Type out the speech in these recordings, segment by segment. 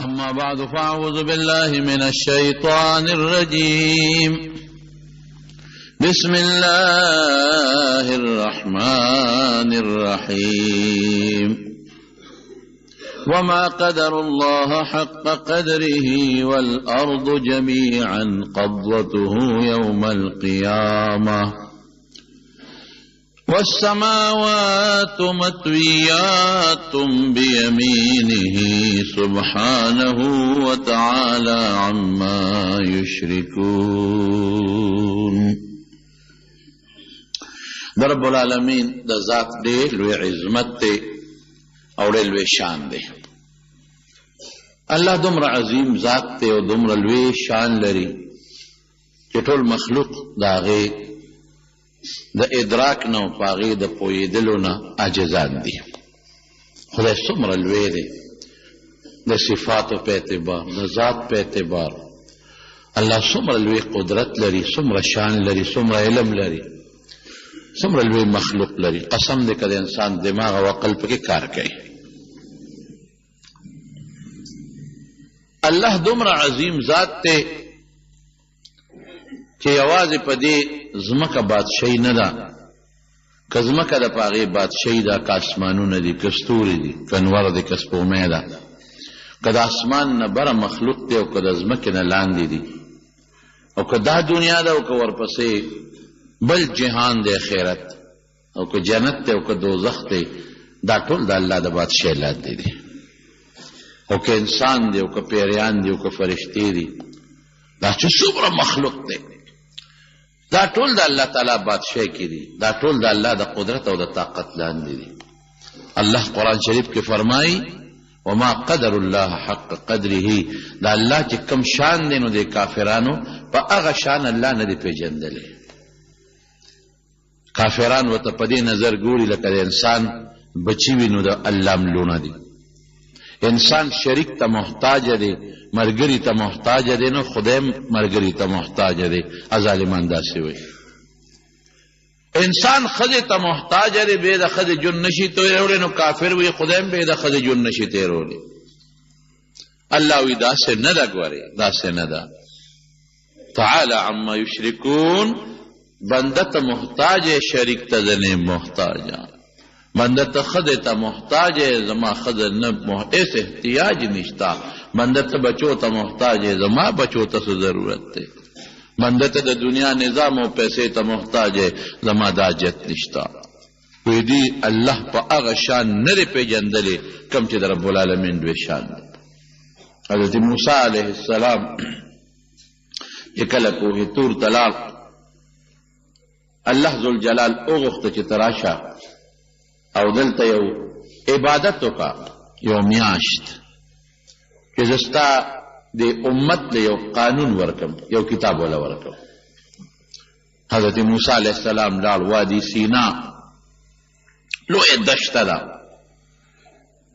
أما بعد فأعوذ بالله من الشيطان الرجيم بسم الله الرحمن الرحيم وما قدر الله حق قدره والأرض جميعا قبضته يوم القيامة والسماوات مطويات بيمينه سبحانه وتعالى عما يشركون. رب العالمین د ذات ډېر لوی عظمت دی او ډېر لوی شان دی. الله دومره عظیم ذات دی او دومره لوی شان لري چې ټول مخلوق د هغې د ادراک نه او په هغې د پوهېدلو نه عاجزان دي. خدای څومره لوی دی د صفاتو په اعتبار، د ذات په اعتبار. الله څومره لوی قدرت لري، څومره شان لري، څومره علم لري، څومره لوی مخلوق لري. قسم دی که د انسان دماغ او عقل پکې کار کوي. الله دومره عظیم ذات دی چې یوازې په دې ځمکه بادشاهي نه ده، که ځمکه ده په هغې بادشاهي ده، که اسمانونه دي، که ستوري دي، که انور دی، که سپومۍ ده، که د اسمان نه بره مخلوق دی او که د ځمکې نه لاندې دي، او که دا دنیا ده او که ورپسې بل جهان دی خیرت، او که جنت دی او که دوزخ دی، دا ټول د الله د بادشاهۍ لاندې دي. او که انسان دی او که پیریان دي او که فرشتې دي، دا چې څومره مخلوق دی، دا ټول د الله تعالی بادشاهۍ کې دي، دا ټول د الله د قدرت او د طاقت لاندې دي. الله قرآن شریف کې فرمایي وما قدر الله حق قدره، دا الله چې کم شان دی نو د کافرانو په هغه شان الله نه دی پیژندلی. کافران ورته په دې نظر ګوري لکه د انسان بچي وي نو د الله ملونه دي. انسان شریک ته محتاج دی، مرګري ته محتاج دی، نو خدای مرګري ته محتاج دی. ظالمان داسې وي. انسان ښځې ته محتاج دی، بې د ښځې جون نشي تېرولی، نو کافر وي خدای هم بې د ښځې جون نشي تېرولی. الله وي داسې نه ده، ګورې داسې نه ده. تعالی عما یشرکون. بنده ته محتاج ہے، شریک ته ځنې محتاج. بنده ته ښځې ته محتاج ہے، زما ښځه نه ایس احتیاج نشته. بنده ته بچو ته محتاج ہے، زما بچو ته څه ضرورت دی. بنده ته د دنیا نظام او پیسې ته محتاج ہے، زما د حاجت نشته. وی دی الله په هغه شان نه دی پیژندلی کوم چې د رب العالمین دوی شان دی. حضرت موسی علیه السلام چې کله کوه طور ته لاړ، الله ذوالجلال اوغوښته چې ته راشه او دلته یو عبادت وکړه، یو میاشت، چې زه ستا د امت له یو قانون ورکم، یو کتاب وله ورکم. حضرت موسی علیه السلام لاړ، وادي سینا لویه دشته ده،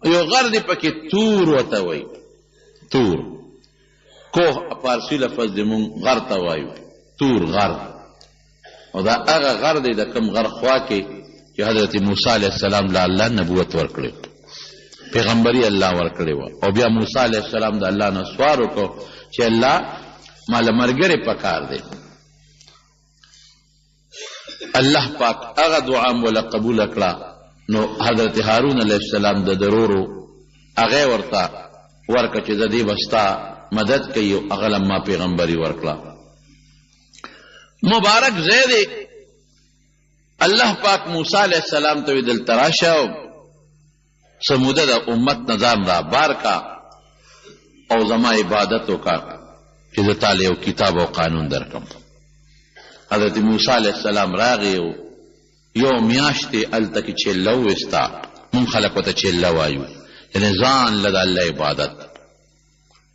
یو غر دی پکې تور ورته وایي، تور کوه فارسي لفظ دی، مونږ غر ته وایو تور غر. او دا هغه غر دی د کوم غر خوا کې چې حضرت موسی علیه السلام له الله نبوت ورکړی، پیغمبري الله ورکړی و. او بیا موسی علیه السلام د الله نه سوال وکړو چې الله ماله مرګرې پکار دی. الله پاک هغه دعا موله قبوله کړه. نو حضرت هارون علیه السلام د ضرورو هغې ورته ورکړه چې د دې به ستا مدد کوي، او هغه له ما پیغمبري ورکړه. مبارک ځای دی. الله پاک موسی علیه السلام ته وی دلته راشه او څه موده د امت نظام را بار کا او زما عبادت وکړه چې زه تاله یو کتاب او قانون درکم. حضرت موسی علیه السلام راغی او یو میاشتې هلته کې چیله وویسته. مونږ خلک ورته چیله وایو، یعنې ځان له د الله عبادت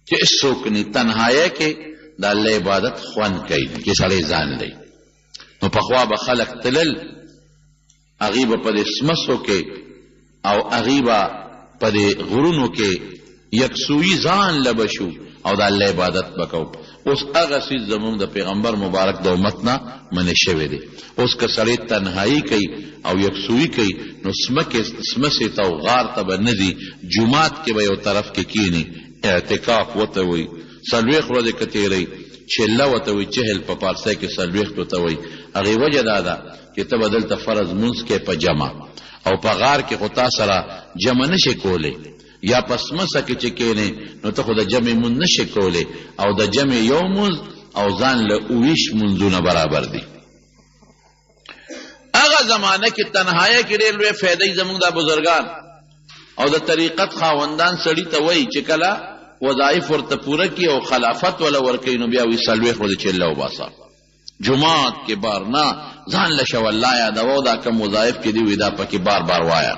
چې هېڅوک نه تنهایۍ کې د الله عبادت خوند کوي چې سړی ځان دی. نو پخوا به خلک تلل، هغوی به په دې سمسو کې او هغوی به په دې غرونو کې یکسویي ځان له به شو او د الله عبادت به کوو. اوس هغه څیز زموږ د پیغمبر مبارک د امت نه منع شوی دی. اوس که سړی تنهایي کوي او یکسویي کوي نو سمسې ته او غار ته به نه ځي، جومات کې به یو طرف کې کینی، اعتکاف وته وي، څلوېښت ورځې که تېروي، چله وته وي، چهل په پارسی کې څلوېښتو ته وي. هغې وجه دا ده چې ته به دلته فرض مونځ کې په جمع، او په غار کې خو تا سره جمع نشي کولی، یا په سمڅه کې چې کښېنې نو ته خو د جمع مونځ نشي کولی، او د جمع یو مونځ او ځان له 29 مونځونه برابر دي. هغه زمانه کې تنهایه کې ډېر لوی فایدې زموږ د بزرګان او د طریقت خاوندان سړي ته وایي چې کله وظایف ورته پوره کړي او خلافت ولا ورکوي نو بیا وایي 40 ورځې چله وباسه، جماعت کې بار نه، ځان له شو الله یادوه، دا کوم وظایف کې دي وي دا پکې بار بار وایه.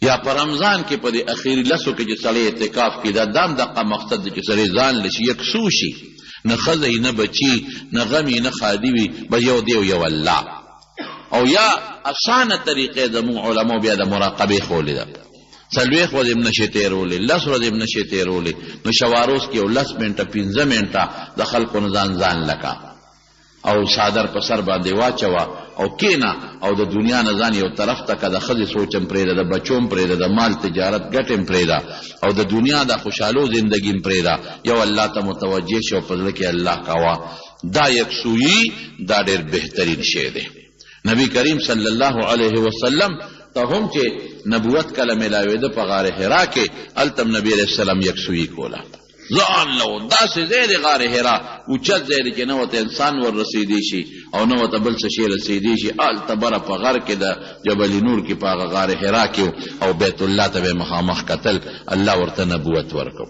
یا په رمضان کې په دې اخیري لسو کې چې سړی اعتکاف کې دا دام دقه مقصد دی چې سړی ځان لشي یکسو شي، نه ښځه نه بچي نه غم نه خادي وي، بس یو دی او یو الله. او یا اسانه طریقې زموږ علماو بیا د مراقبې ښولې ده، 40 ورځې هم نشي تېرولی، 10 ورځې هم نشي تېرولی، نو شواروز کې یو 10 منټه 15 منټه د خلکو نه ځان لکه او صادر په سر باندې واچوه او کېنه، او د دنیا نه ځان یو طرف ته که د ښځې سوچ هم پرېږده، د بچو هم پرېږده، د مال تجارت ګټې هم پرېږده، او د دنیا د خوشحالو زندګي هم پرېږده، یو الله ته متوجه شي او په زړه کې الله کوه. دا یکسویي دا ډېر بهترین شی دی. نبی کریم صلی الله علیه وسلم ته هم چې نبوت کله میلاوېده په غار حرا کې، هلته هم نبي علیه السلام یکسویي کوله. ځان له داسې ځای دی غار حرا، اوچت ځای دی چې نه ورته انسان ور رسېدی شي او نه ورته بل څه شی رسېدی شي. هلته بره په غر کې د جبل نور کې په هغه غار حرا کې او بیت الله ته به مخامخ کتل، الله ورته نبوت ورکړ.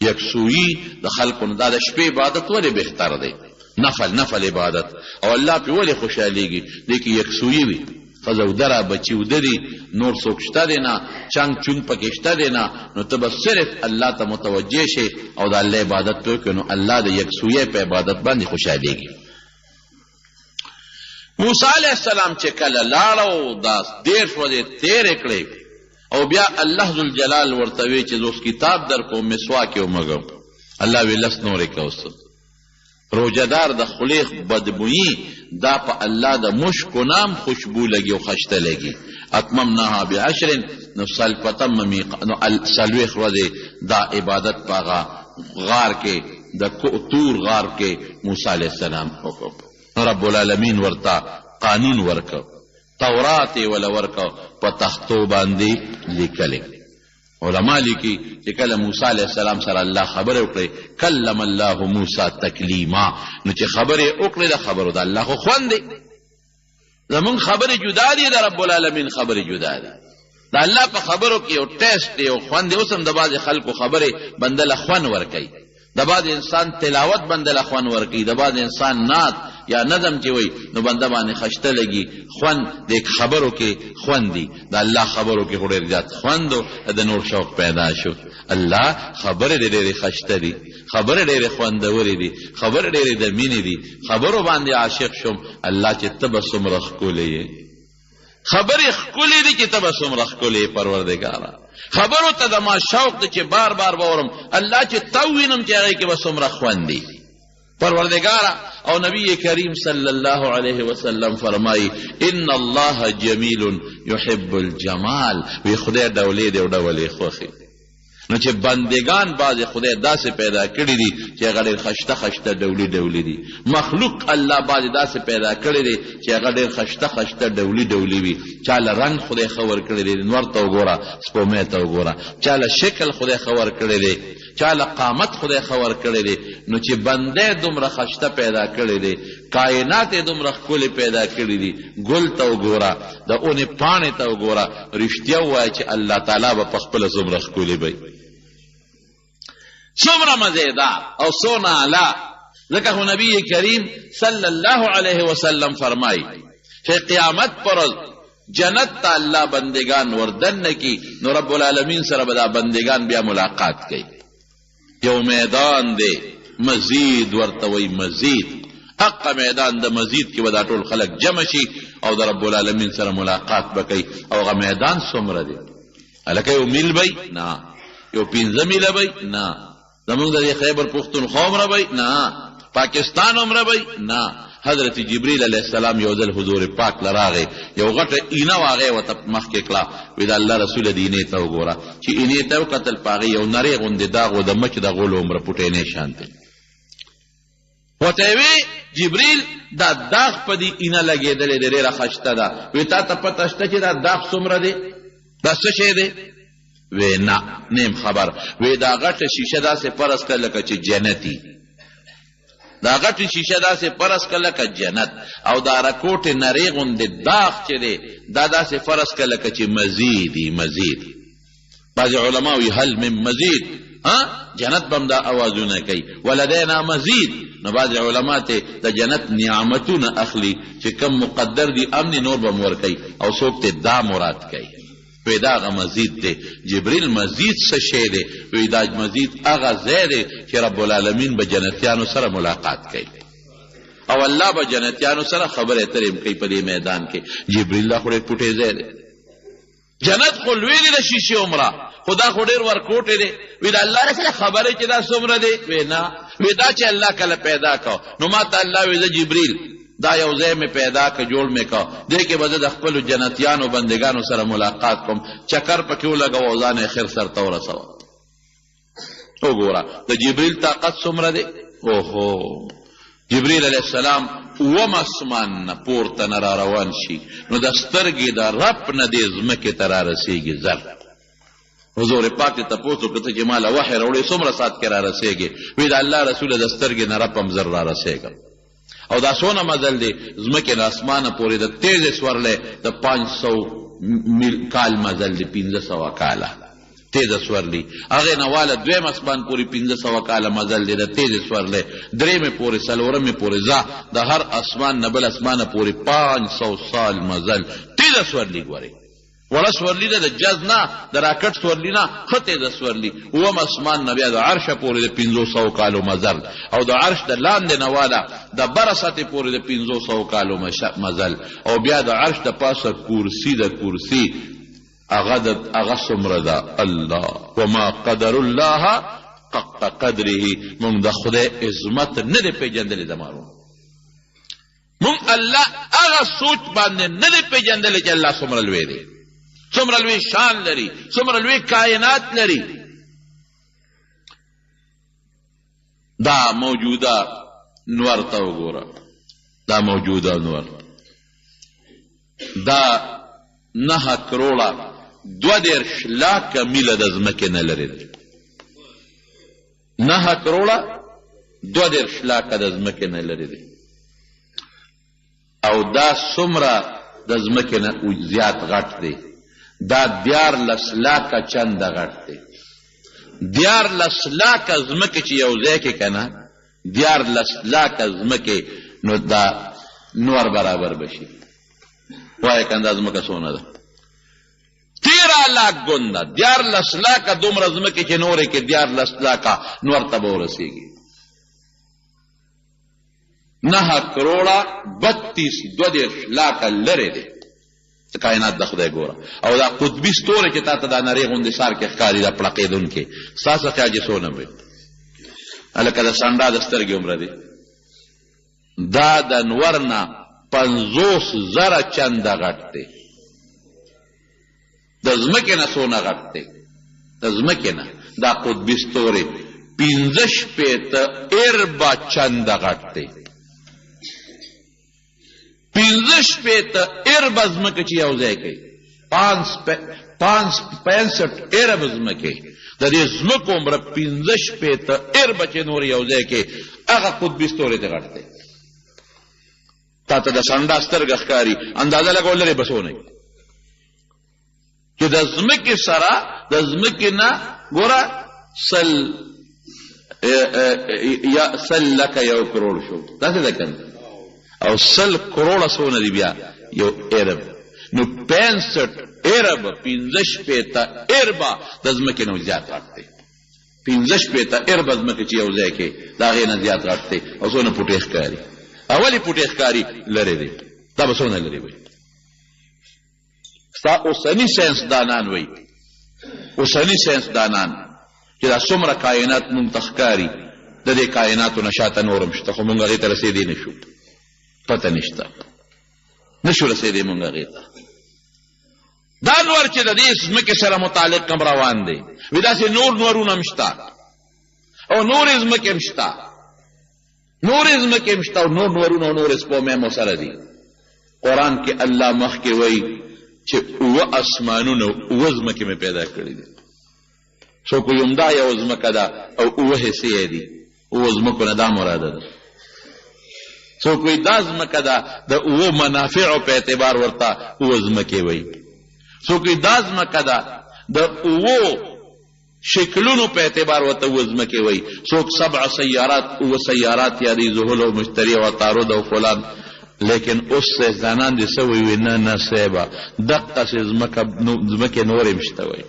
یکسویي د خلکو نه دا د شپې عبادت ولې بهتر دی، نفل عبادت، او الله پې ولې خوشحالېږي دی کې یکسویي وي. ښځه ودره، بچي ودري، نور څوک شته دی نه، چنګ چونګ پکې شته دی نه، نو ته به صرف الله ته متوجه شي او د الله عبادت پې وکړې، نو الله د یکسویۍ په عبادت باندې خوشحالېږي. موسی علیه السلام چې کله لاړه دا 13 ورځې تېرې کړې او بیا الله ذوالجلال ورته وی چې اوس کتاب در کوم مسواک یې ومږم، الله وی لس نورې کوسه. روجدار د خلیق بدبویی دا په الله د مشکو نام خوشبو لګي او خشته لګي. اتممناها بعشر، نو څلوېښت ورځې دا عبادت په هغه غار کې د تور غار کې موسی علیه السلام وکړ. رب العالمین ورته قانون ورکړ، تورات یې وله ورکړ، په تختو باندې لیکلې. علما لیکي چې کله موسی علیه السلام سره الله خبرې وکړې، کلم الله موسی تکلیما، نو چې خبرې وکړې د خبرو د الله خو خوند دی. زمونږ خبرې جدا دي، د رب العالمین خبرې جدا دي. د الله په خبرو کې یو ټیسټ دی، یو خوند دی. اوس هم د بعضې خلکو خبرې بنده له خوند ورکوي، د بعض انسان تلاوت بنده له خوند ورکوي، د بعض انسان نعت یا نظم چې وي نو بنده باندې خشته لګي. خوند د خبرو کې خوند دی، د الله خبرو کې خو ډېر زیات خوند او د نور شوق پیدا شو. الله خبرې ډېرې خشته دي، خبرې ډېرې خوندورې دي، خبرې ډېرې د مینې دي. خبرو باندې عاشق شوم، الله چې ته به څومره ښکلی یې، خبرې ښکلې دي چې ته به څومره ښکلی یې پروردګاره. خبرو ته زما شوق دی چې بار بار به اورم، الله چې ته ووینم چې هغې کې به څومره خوند دی پروردګاره. او نبی کریم صلی الله علیه وسلم فرمایي ان الله جمیل یحب الجمال، وی خدای ډولې دی او ډولې خوښي. نو چې بندگان بعضې خدای داسې پیدا کړي دي چې هغه ډېر خشته خشته ډولي دي. مخلوق الله بعضې داسې پیدا کړي دي چې هغه ډېر خشته خشته ډولي وي. چا له رنګ خدای ښه ورکړی دی، نور ته وګوره، سپومۍ ته وګوره. چا له شکل خدای ښه ورکړی دی، چا له قامت خدای ښه ورکړی دی. نو چې بنده دومره خشته پیدا کړی دی، کائنات یې دومره ښکلې پیدا کړي دي، ګل ته وګوره، د اونې پاڼې ته وګوره، رښتیا ووایه چې الله تعالی به په خپله څومره ښکلې وي، څومره مزیدار او څونه اعلی. ځکه خو نبی کریم صلی الله علیه وسلم فرمایي چې قیامت پر ورځ جنت ته الله بندگان وردن کی، نو رب العالمین سره به دا بندگان بیا ملاقات کوي. یو میدان دی، مزید ورته وایي، مزید. حق میدان د مزید کې به دا ټول خلک جمع شي او د رب العالمین سره ملاقات به کوي. او هغه میدان څومره دی؟ هلکه یو میل به نه، یو 15 میله به نه، زمونږ د خیبر پښتونخوا عمره به نه، پاکستان عمره به نه، حضرت جبریل علیہ السلام یو ځل حضور پاک لراغی یو غټه اینه واغی ورته مخکې کړه وی د الله رسول دې اینې ته وګوره چې اینې ته وکتل په هغې یو نری غوندې داغ و د مچ د غولو عمره پوټینې شان دی ورته وی جبریل دا داغ په دې اینه لګېدلې دی ډېره ښایسته ده وی تا ته پته شته چې دا داغ څومره دی دا څه شی دی وی نه نیم خبر وی دا غټه شیشه داسې فرض کړه لکه چې جنتي دا غټه شیشه داسې فرض کړه لکه جنت او دا رکوټې نری غوندې داغ چې دی دا داسې فرض کړه لکه چې مزید بعضې علما وی هل من مزید جنت بم دا اوازونه کوي ولدینا مزید نو بعضې علما ته د جنت نعمتونه اخلي چې کم مقدر دي امن نور به م ورکوي او څوک ته دا مراد کوي وی دا هغه مزید دی جبریل مزید څه شی دی وی دا مزید هغه ځای دی چې رب العالمین به جنتیانو سره ملاقات کوي او الله به جنتیانو سره خبرې اترې کوي په دې میدان کې جبریل دا خو ډېر پوټی ځای دی جنت خو لوی دی د شیشې عمره خو دا خو ډېر ورکوټی دی وی د الله رسول خبرې چې دا څومره دی وی نه وی دا چې الله کله پیدا کو نو ما ته الله وی زه جبریل دا یو ځای مې پیدا که جوړ مې که دې کې به زه د خپلو جنتیانو بندګانو سره ملاقات کوم چکر پکې ولګوه او ځان یې خیر سرته ورسوه وګوره د جبریل طاقت څومره دی اوهو جبریل علیه السلام اووم اسمان نه پورته نه را روان شي نو د سترګې د رب نه دې ځمکې ته را رسېږي زر حضور پاک ته تپوس وکړه چې ما له وحی راوړې څومره ساعت کې را رسېږي وی د الله رسوله د سترګې نه رب هم زر را رسېږم او دا څونه مزل دی ځمکې نه اسمانه پورې د تیزې سورلی د 500 کال مزل دی 1500 کاله تیزه سورلی هغې نه واله دویم اسمان پورې 1500 کاله مزل دی د تیزې سورلی درېمې پورې څلورمې پورې ځه د هر اسمان نه بل اسمانه پورې 500 سال مزل تیزه سورلی ګورئ وړه سورلی ده د جز نه د راکټ سورلی نه ښه تیزه سورلی اووم اسمان نه بیا د عرشه پورې د 500 کالو مزل او د عرش د لاندې نه واله د بره سطحې پورې د 500 کالو مزل او بیا د عرش د پاسه کرسي د کرسي هغه څومره ده الله وما قدر الله حق قدره مونږ د خدای عظمت نه دی پېژندلی زمانو مونږ الله هغه سوچ باندې نه دی پېژندلی چې الله څومره لوی دی څومره لوی شان لري څومره لوی کائنات لري دا موجوده نور ته وګوره دا موجوده نور دا 9 کروڑه 22 لاکه میله د ځمکې نه لري 9 کروڑه 22 لاکه د ځمکې نه لري او دا څومره د ځمکې نه زیات غټ دی دا 14 لاکه چنده غټ دی 14 لاکه ځمکې چې یو ځای کې که نه 14 لاکه ځمکې نو دا نور برابر بشي وایه که دا ځمکه څونه ده 13 لاک ګونده 14 لاکه دومره ځمکې چې نورې کې 14 لاکه نور ته به ورسېږي 9 کروڑه 32 لاکه لرې دی کائنات د خدای ګوره او دا قطبي ستوری چې تا ته دا نری غوندې سار کې ښکاري دا پړقېدونکې ستا څه خیال چې څونه وي هلکه د سنډا د سترګې عمره دی دا د نور نه 50,000 چنده غټ دی د ځمکې نه څونه غټ دی د ځمکې نه دا قطبي ستوری 65 اربه چنده غټ دی 65 اربه ځمکه چې یو ځای کوي 65 اربه ځمکې د دې ځمکو عمره 65 اربه چې نور یو ځای کوي هغه قطبي ستوری ته غټ دی تا ته د سنډا سترګه ښکاري اندازه لګول لرې به څونه چې د ځمکې سره د ځمکې نه ګوره سل لکه 1 کروڑ شو داسې ده که نه او 100 کروڑه څونه دی بیا یو ارب نو 65 ارب 65 اربه د ځمکې نه زیات غټ دی 65 اربه ځمکې چې یو ځای کې د هغې نه زیات غټ دی او څونه پوټې ښکاري اولې پوټې ښکاري لرې دی دا به څونه لرې وي ستا اوسني ساینسدانان وایي اوسني ساینسدانان چې دا څومره کائنات مونږ ته ښکاري د دې کائناتو نه شاته نور هم شته خو مونږ هغې ته رسېدی نه شو پته نشته، نشو رسېدی مونږ هغې ته. دا نور چې د دې ځمکې سره متعلق کم روان دی، وي داسې نور نورونه هم شته او نورې ځمکې هم شته، نورې ځمکې هم شته او نور نورونه او نورې سپومې هم ورسره دي. قرآن کې الله مخکې وایي چې 7 اسمانونه 7 ځمکې مې پیدا کړي دي. څوک وایي همدا یو ځمکه ده او 7 حصې دي، 7 ځمکو نه دا مراده ده. څوک وایي دا ځمکه ده د 7 منافعو په اعتبار ورته 7 ځمکې وایي. څوک وایي دا ځمکه ده د 7 شکلونو په اعتبار ورته 7 ځمکې وایي. څوک 7 سیارات 7 سیارات یادي، زحل او مشتري او عطارد او فلان. لیکن اوس سیزدانان دي څه وایي؟ نه نه صاحبه دقسې ځمکې نورې هم شته وایي،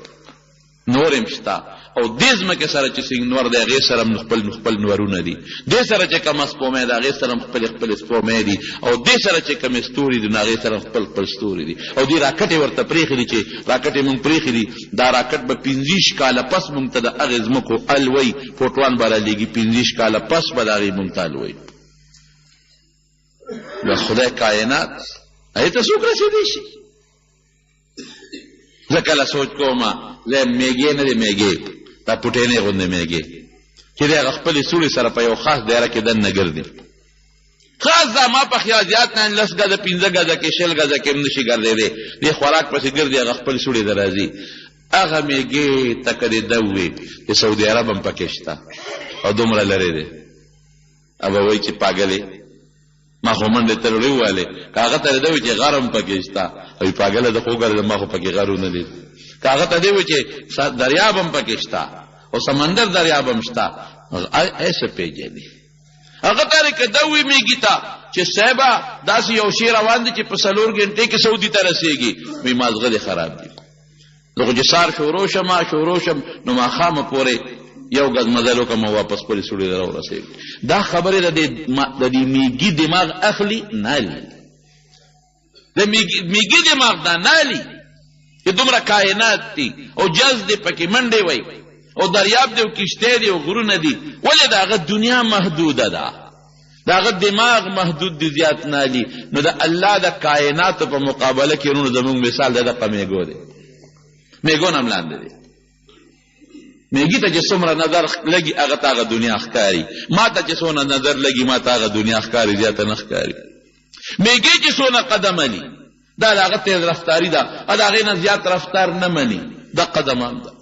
نور هم شته. او دې ځمکې سره چې څنګه نور دی هغې سره هم خپل نورونه دي، دې سره چې کومه سپومې ده هغې سره هم خپل سپومې دي، او دې سره چې کومې ستوري دي نو هغې سره خپل ستوري دي. او دې راکټې ورته پرېښي دي چې راکټې مونږ پرېښي دي، دا راکټ به 25 کاله پس مونږ ته د هغې ځمکو ال وایي، فوټوان به رالیږي 25 کاله پس به د هغې مونږ ته ال وایي. د خدای کائنات هغې ته څوک رسېدی شي؟ زه کله سوچ کوم زه میږې نه دی میږې، دا پوټینې غوندې میږې چې دی هغه خپلې سوړې سره په یو خاص دایره کې دننه ګرځي. خاص دا ما په خیال زیات نه 10 ګزه 15 ګزه کې 20 ګزه کې هم نشي ګرځېدی، دې خوراک پسې ګرځي، هغه خپلې سوړې ته راځي. هغه میږې ته که دې ده ووي چې سعودي عرب هم پکې شته او دومره لرې دی، هغه وایي چې پاګلې ما خو منډې تر وړې وویلې، که هغه ته دې وایي چې غر هم پکې شته، وایي پاګله ده خو وګوره ما خو پکې غرونه دي. که هغه ته دې وایي چې دریاب هم پکې شته او سمندر دریاب هم شته، ایسه پېژني. هغه ته که ده وایي میږي ته چې صاحبه داسې یو شی روان دی چې په 4 غنټې کې سعودي ته رسېږي، وایي مازغه دې خراب دي. زه خو چې سهار شروع شم نو ماښامه پورې یو ګز مزل وکړم او واپس خپلې سوړې ته راورسېږم. دا خبرې د دې میږي دماغ اخلي نه الي، د میږي دماغ دا نه الي چې دومره کائنات دي او جز دی پکې منډې وای او دریاب دی او کشتۍ دی او غرونه دي، ولې د هغه دنیا محدوده ده، د هغه دماغ محدود دی، زیات نه الي. نو د الله د کائناتو په مقابله کې نو زموږ مثال د دغه میږو دی، میږو نه هم لاندې دی. میږي ته چې څومره نظر لګي هغه ته هغه دنیا ښکاري، ما ته چې څونه نظر لګي ما ته هغه دنیا ښکاري، زیاته نه ښکاري. میږي چې څونه قدم الي دا د هغه تیز رفتاري ده، د هغې نه زیات رفتار نه مني، دا قدمان ده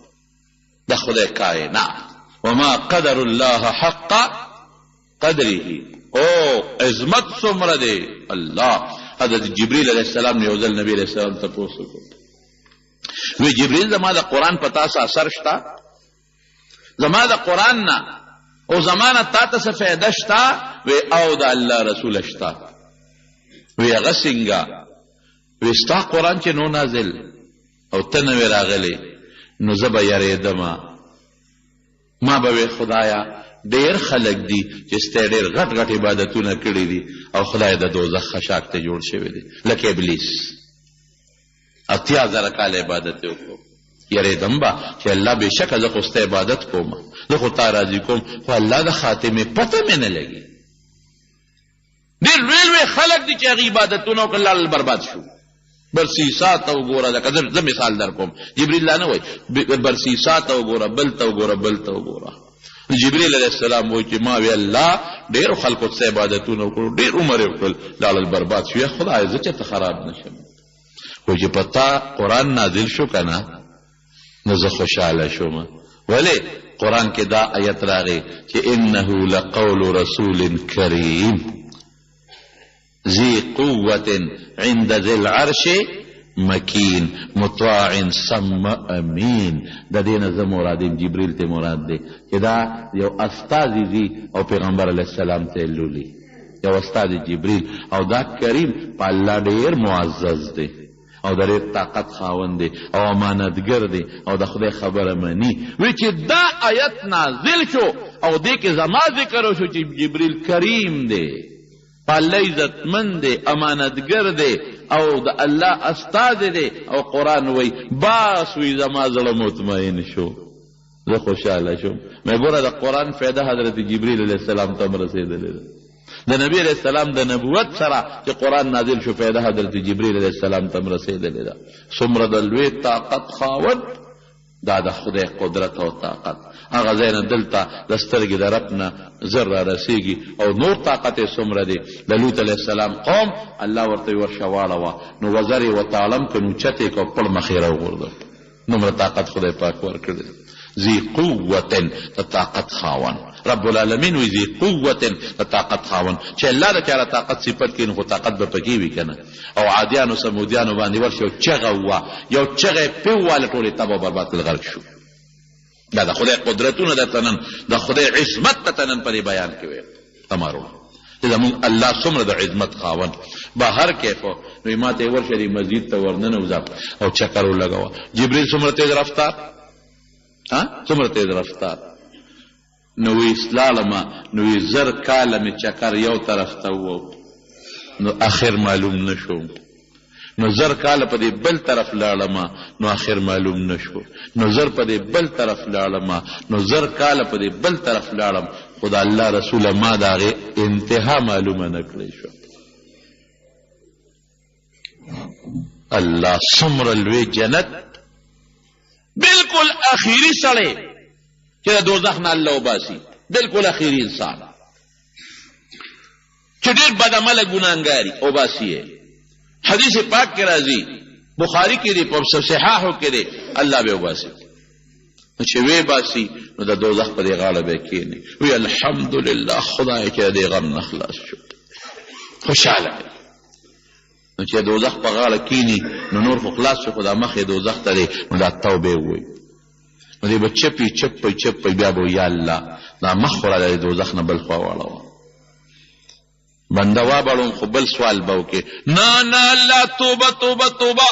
د خدای کائنات. وما قدر الله حق قدره، او عظمت څومره دی الله. حضرت جبریل علیه السلام نه یو ځل نبي علیه السلام تپوس وکړ، وی جبریل زما د قرآن په تاسو اثر شته؟ زما د قرآن نه او زما نه تا ته څه فایده شته؟ وی او د الله رسول شته. وی هغه څنګه؟ وی ستا قرآن چې نو نازل او ته نه وې راغلی نو زه به یارېدمه، ما به وی خدایا ډېر خلک دي چې ستا ډېر غټ غټ عبادتونه کړي دي او خدای د دوزخ خشاک ته جوړ شوی دی لکه ابلیس، 80,000 کاله عبادت یې وکړو. یریدم به چې الله بېشکه زه خو ستا عبادت کوم، زه خو تا راضي کوم، خو الله د خاتمې پته مې نه لګي. ډېر لوی خلک دي چې هغې عبادتونه وکړل الله برباد شو. برسیسا ته وګوره، لکه زه مثال در کوم، جبریل لا نه وایي، برسیسا ته وګوره، بل ته وګوره، بل ته وګوره. جبریل علیه السلام وایي چې ما وی الله ډېرو خلکو څه عبادتونه وکړو، ډېر عمر یې وکړل، لاړل برباد شو. یا خدای زه چېرته خراب نه شم. خو چې په تا قرآن نازل شو که نه نو زه خوشحاله شوم. ولې؟ قرآن کې دا آیت راغی چې انه لقول رسول کریم ذی قوة عند ذی العرش مکین مطاع ثم امین. د دې نه زه مراد جبریل ته مراد دی چې دا یو استازي دي او پیغمبر علیه السلام ته لولي، یو استازي جبریل، او دا کریم په الله ډېر معزز دی او د ډېر طاقت خاوند دی او امانتګر دی او د خدای خبره مني. وی چې دا آیت نازل شو او دې کې زما ذکر وشو چې جبریل کریم دی، په الله عزتمند دی، امانتګر دی او د الله استازی دی، او قرآن وی باس وی زما زړه مطمئن شو، زه خوشحاله شوم. مې ګوره د قرآن فایده حضرت جبریل علیه السلام ته هم رسېدلې ده. د نبی علیہ السلام د نبوت سره چې قرآن نازل شو پیدا حضرت جبریل علیہ السلام ته رسېدلې ده. څومره د لوی طاقت خاوند دا د خدای قدرت او طاقت. هغه ځای نه دلته د سترګې د رب نه زر را رسېږي او نور طاقت یې څومره دی. د لوط علیه السلام قوم الله ورته ورشه واړوه نو وزر یې ورته عالم که نو چت یې که خپل مخې راوغورځوه. دومره طاقت خدای پاک ورکړی ذي قوة د طاقت خاوند. رب العالمین وی ذي قوة د طاقت خاوند. چې الله د چاره طاقت صفت کوي نو خو طاقت به پکې وي که نه. او عادیانو سمودیانو باندې ورشي یو چغه ووه یو چغه یې پیوواله ټولې تباه او برباد کړل غرق شو. دا د خدای قدرتونه درته نن د خدای عظمت درته نن په دې بیان کې ویل تمارو چې زمونږ الله څومره د عظمت خاوند. بهر کیفو نو ما ته یې ورشه دې مسجد ته ورننوځه او چکر ولګوه. جبریل څومره تیز رفتار څومره تیز رفتار. نو وی اسلالمه نو وی زر کاله مې چکر یو طرف ته ووت نو اخر معلوم نشو. نو زر کاله په دې بل طرف لاړم نو اخر معلوم نشو. نو زر په دې بل طرف لاړم نو زر کاله په دې بل طرف لاړم. خدا الله رسول ما د هغې انتها معلومه نه کړی شو. الله څومره لوی جنت بالکل اخیری سړی چې د دوزخ نه الله وباسي. بالکل اخیری انسان چې ډېر بدعمله ګناهګاري وباسي یې. حدیث پاک کې راځي بخاری کې دی په صحاحو کې دی الله به وباسي. چې وی باسي نو د دوزخ په دې غاړه به کېني وی الحمدلله خدای چې دې غم نه خلاص شو خوشاله. نو چې دوزخ په غاړه کېني نو نور خو خلاص شو خو دا مخې دوزخ ته دی نو دا توبه ووایي نو دی به چپی بیا به یا الله دا مخ خو را د دوزخ نه بل خوا واړوه. بنده وابړم خو بل سوال به وکړي نه الله توبه توبه توبه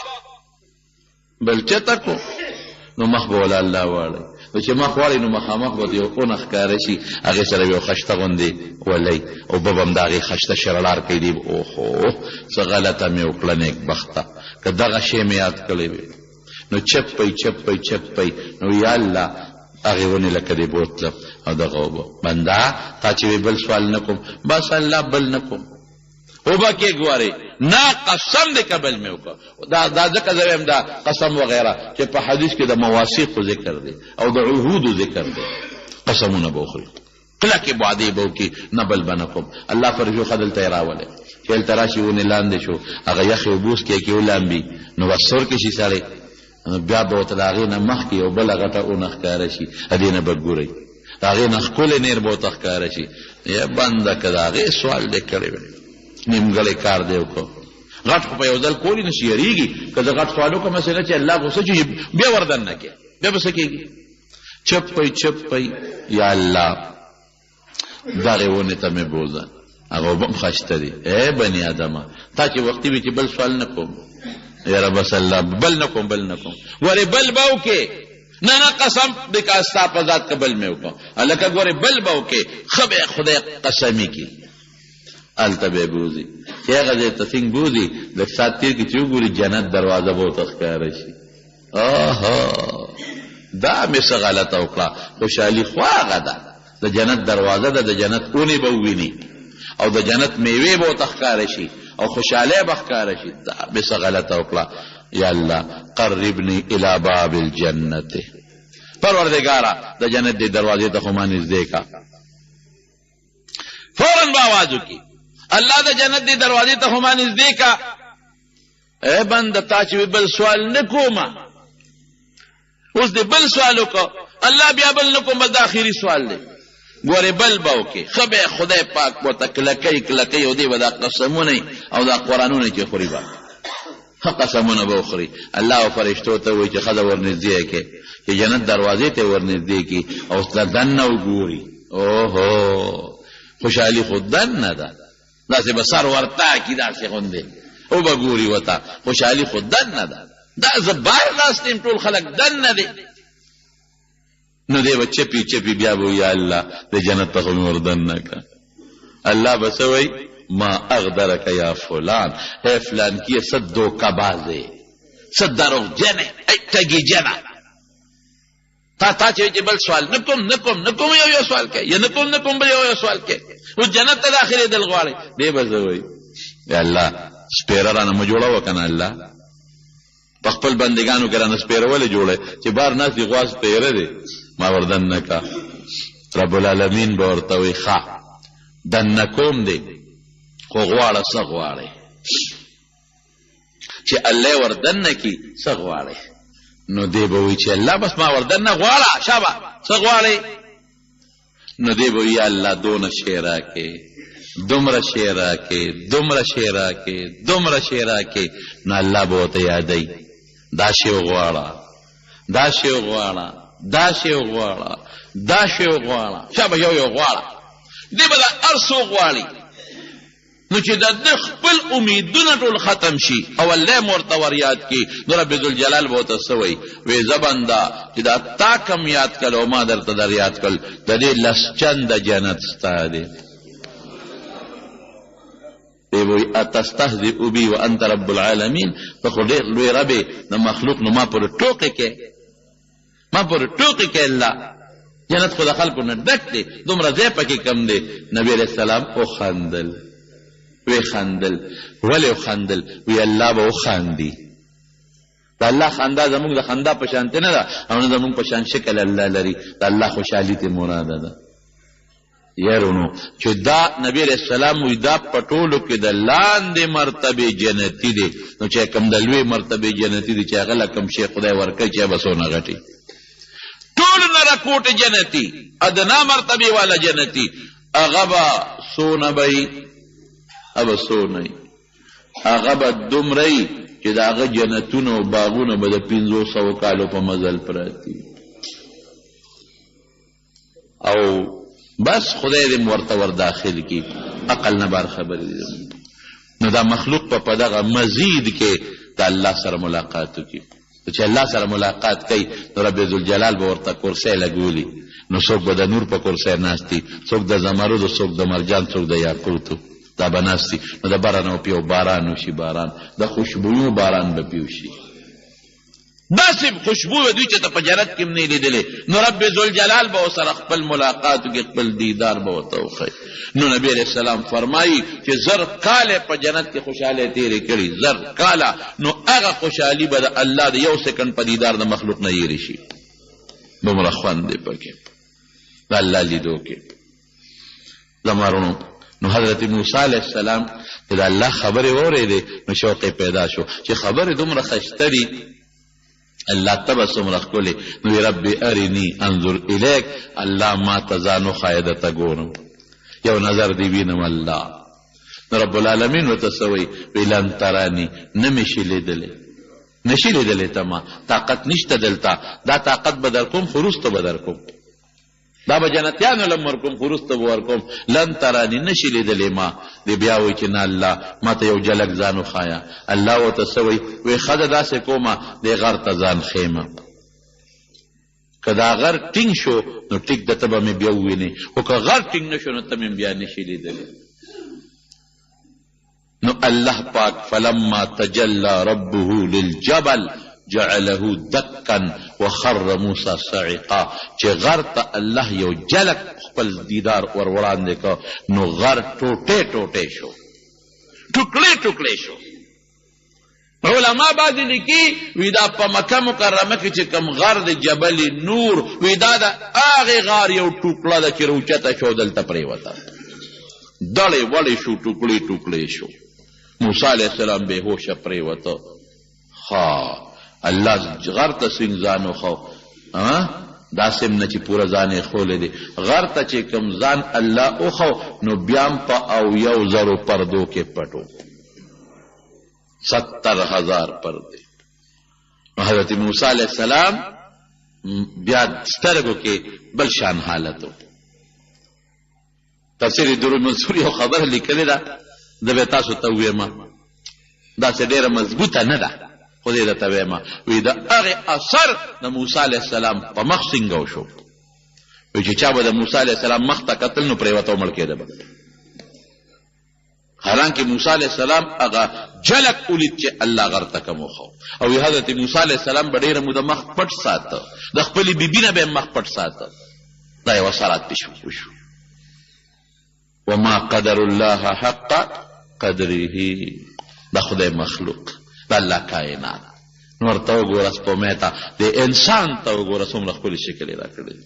بل چېرته کو نو مخ به وله الله واړی. نو چې مخ واړی نو مخامخ به یو اونه ښکاره شي هغې سره به یو خشته غوندې ولی او به هم د هغې خشته شرړار کوي دی اوهو څه غلطه مې وکړه نیکبخته که دغه شی مې یاد کړی وي نو چپی نو یا الله هغې ونې لکه دې بوتلم او دغه اوبه بنده تا چې وی بل سوال نه کوم بس الله بل نه کوم اوبه کې ګورې نه قسم دې که بل مې وکړه. دا ځکه زه وایم دا قسم وغیره چې په حدیث کې د مواثیقو ذکر دی او د عهودو ذکر دی. قسمونه به وخوري کلکې وعدې به وکړي نه بل به نه کوم. الله فرجوخه دلته یې راولې چې هلته راشي ونې لاندې شو هغه یخې اوبوس کې ولامبي نو بس سور کې شي سړی بیا به ورته د هغې نه مخکې یو بله غټه اونه ښکاره شي هدې نه به ګورئ د هغې نه ښکلی نیر به ورته ښکاره شي یا بنده که د هغې سوال دې کړی وی نیمګړی کار دی وکړو. غټ خو په یو ځل کولی نه شي یېرېږي که زه غټ سوال وکړم مثلا چې الله غوسه چې بیا وردن نه کې بیا به څه کېږي چپی یا الله دغې ونې ته مې بوزه هغه اوبه هم ښایسته دي. ای بني آدمه تا چې وختي وي چې بل سوال نه کوم یاره بس الله بل نه کوم ګورې بل به وکې نه قسم دې که ستا په ذات که بل مې وکړم هلکه ګورې بل به وکې ښه به خدای قسمي کړي هلته به یې بوځي چې هغه ځای ته څنګه بوځي لږ ساعت تېر کړي چې وګوري جنت دروازه به ورته ښکاره شي. دا مې څه غلطه وکړه خوشحالي خو هغه ده د جنت دروازه ده د جنت اونې به وویني او د جنت میوې به ورته ښکاره شي او خوشحالی به ښکاره شي. دا مې څه غلطه وکړه. یا الله قربني الى باب الجنت پروردګاره د جنت دې دروازې ته خو ما نږدې کا. فوراً به آواز وکړي الله د جنت دې دروازې ته خو ما نږدې کا. ای بنده تا چې بل سوال نه کومه اوس دې بل سوال وکړه الله بیا بل نه کوم بس د آخري سوال دی ګورې بل به وکړي ښه به خدای پاک ورته کلکۍ او دې به دا قسمونه او دا قرآنونه چې خوري به ښه قسمونه به وخوري. الله او فرشتو ته وایي چې ښځه ورنږدې کړي چې جنت دروازې ته ورنږدې کړي او ورته دننه وګوري. اوهو خوشحالي خو دننه ده داسې به سر ورته کړي داسې غوندې او به ګوري ورته خوشحالي خو دننه ده. دا زه بار ناست یم ټول خلک دننه دی نو دی به چپی بیا به یا الله د جنت ته خو مې وردننه کړه. الله به څه وایي ما اغدرک یا فلان اے فلان کی څه دوکه بازې څه دروغجنې ټګي تا چې بل سوال نه کوم یو سوال کوي یا نه کوم بل یو سوال کوي اوس جنت ته داخلېدل غواړئ دی به زه وایي یا الله سپېره رانه مه جوړوه که نه الله په خپل بندګانو کې رانه سپېره ولې جوړی چې بار ناست دي غوا سپېره دی ما ور دننه که رب العالمین به ورته وایي ښه دننه کوم دی خو غواړه څه غواړئ چې الله ور دننه کي څه غواړئ نو دی به وایي چې الله بس ما ور دننه غواړه شابه څه غواړئ نو دی به یا الله دونه شی راکې دومره شی راکې دومره شی راکې دومره شی راکې نو الله به ورته یادوي دا شی وغواړه دا شی وغواړه دا شی وغواړه دا شی وغواړه شابه یو یو غواړه دی به دا هر څه وغواړي نو چې د ده خپل امیدونه ټول ختم شي او الله م ورته ور یاد کړي نو رب ذوالجلال به ورته څه وایي وایي زه بنده چې دا تا کم یاد کړل او ما درته در یاد کړل د دې لس چنده جنت ستا دی دی به وایي اتستهزئ بي وانت رب العالمین ته خو ډېر لوی رب د مخلوق نو ما پورې ټوقې کې ما پورې ټوقې کې الله جنت خو د خلکو نه ډک دی دومره ځای پکې کم دی نبي علیه السلام وخندل وی خندل ولی خندل وی الله به وخاندي د الله خندا زموږ د خندا په شانتې نه ده او نه زموږ په شان شکل الله لري د الله خوشحالي ترې مراده ده یارو نو چې دا نبی علیه السلام وی دا په ټولو کې د لاندې مرتبې جنتي دی نو چې کوم د لوی مرتبې جنتي دی چې هغه له کوم شی خدای ورکوي چې به څونه غټي ټول نه راکوټ جنتي ادنا مرتبې والا جنتي هغه به څونه به ابا سونی هغه به دومره چې د هغه جنتونه او باغونه به د 500 کالو په مزل پراته او بس خدای دې ورته ور داخل کی عقل نه بار خبرې دي نو دا مخلوق په دغه مزید کې د الله سره ملاقات وکړي چې الله سره ملاقات کوي نو رب ذوالجلال به ورته کرسۍ لګولي نو څوک به د نور په کرسۍ ناستي څوک د زمرد څوک د مرجان څوک د یاقوتو دا به ناستي نو د بره نه پیو باران وشي باران د خوشبویو باران به پیو شي داسې خوشبو به دوی چې ته په جنت کې هم نه لیدلې نو رب ذوالجلال به ورسره خپل ملاقات وکړي خپل دیدار به ورته وښیي نو نبی علیه السلام فرمایي چې زر کاله په جنت کې خوشحالی تېرې کړي زر کاله نو هغه خوشحالي به د الله د یو سکنډ په دیدار د مخلوق نه هېرې شي دومره خوند دی پکې د الله لیدو کې زما وروڼو نو حضرت موسی علیه السلام چې د الله خبرې واورېدې نو شوق یې پیدا شو چې خبرې دومره ښایسته دي الله تبه څومره ښکلې نو ربي ارني انظر الیک الله ما ته ځان وښایه درته ګورم یو نظر دې وینم الله نو رب العالمین ورته څه وایي وی لن تراني نه مې شي لیدلی نشي لیدلی ته ما طاقت نشته دلته دا طاقت به در کوم خو وروسته به در کوم دا به جنتیانو لم ورکوم خو وروسته به ورکوم لن تراني نشي لیدلی ما دی بیا وایي چې نه الله ما ته یو جلک ځان وښایه الله ورته څه وایي وایي ښه ده داسې کومه دی غر ته ځان ښیمه که دا غر ټینګ شو نو ټیک ده ته به مې بیا ووینې خو که غر ټینګ نه شو نو ته مې بیا نشي لیدلی نو الله پاک فلما تجلى ربه للجبل جعله دکا وخر موسی صعقا چې غر ته الله یو جلک خپل دیدار ور وړاندې که نو غر ټوټې ټوټې شو ټوکړې ټوکړې شو علما بعضې لیکي وی دا په مکه مکرمه کې چې کوم غر د جبل نور وی دا د هغې غار یو ټوکړه ده چې روچته شو دلته پرېوته دړې وړې شو ټوکړې ټوکړې شو موسی علیه السلام بېهوشه پرېوته ها الله غر ته څنګه ځان وښو داسې نه چې پوره ځان یې ښولی دی غر ته چې کوم ځان الله وښو نو بیا هم په 70,000 پردو کې پټو 70,000 پردې نو حضرت موسی علیه السلام بیا سترګو کې بل شان حالت و تفسیر درالمنصور یو خبره لیکلې ده زه به تاسو ته ووایم داسې ډېره مضبوطه نه ده خو دې درته وایم وایي د هغې اثر د موسی علیه السلام په مخ څنګه وشو وایي چې چا به د موسی علیه السلام مخ ته کتل نو پرېوته او مړ کېده به حالانکه موسی علیه السلام هغه جلک ولید چې الله غر ته کوم وښو او حضرت موسی علیه السلام به ډېره موده مخ پټ ساته د خپلې بیبي نه به یې مخ پټ ساته دا یو اثرات پېښ وشو وما قدر الله حق قدره، دا خدای مخلوق، دا الله کائنات. نور ته وګوره سپومې ته، د انسان ته وګوره څومره ښکلي شکل یې راکړی.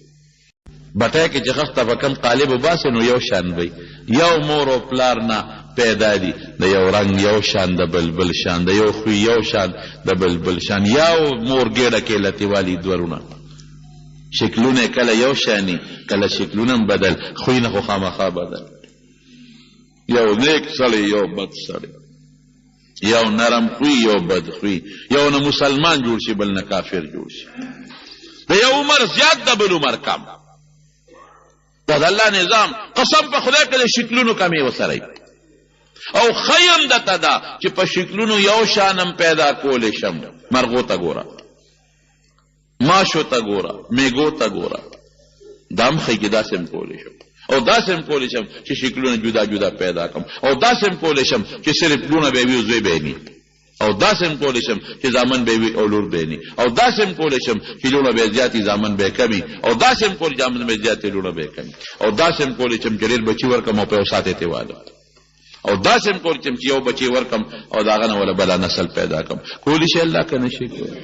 بټی کې چې خښته به کم قالب وباسې نو یو شان وي، یو مور او پلار نه پیدا دي، د یو رنګ یو شان، د بلبل شان، د یو خوی یو شان، د بلبل شان. یو مور ګېډه کې لتې والي دورونه، شکلونه کله یو شانی، کله شکلونه بدل، خوی نه خو خامخا بدل. یو نیک سړی یو بد سړی، یو نرم خوی یو بد خوی، یو نه مسلمان جوړ شي بل نه کافر جوړ شي، د یو عمر زیات د بل عمر کم. دا د الله نظام. قسم په خدای که د شکلونو کمې ورسره او خیم دته ده چې په شکلونو یو شانم پیدا کولی شم. مرغو ته ګوره، ماشو ته ګوره، میګو ته ګوره، دا هم ښایي چې داسې هم کولی شم، او داسې هم کولی شم چې شکلونه جدا جدا پیدا کړم، او داسې هم کولی شم چې صرف لونه به وي او زوی به ني، او داسې هم کولی شم چې زامن به وي او لور به ني، او داسې هم کولی شم چې لونه به زیاتې زامن به کمي، او داسې هم کولی زامن به زیاتې لونه به کمي، او داسې هم کولی شم چې ډېر بچي ورکړم او په یو ساعت یې واده، او داسې هم کولی شم چې یو بچی ورکړم او د هغه نه وله بله نسل پیدا کړم. کولی شي الله که نه شي کولی؟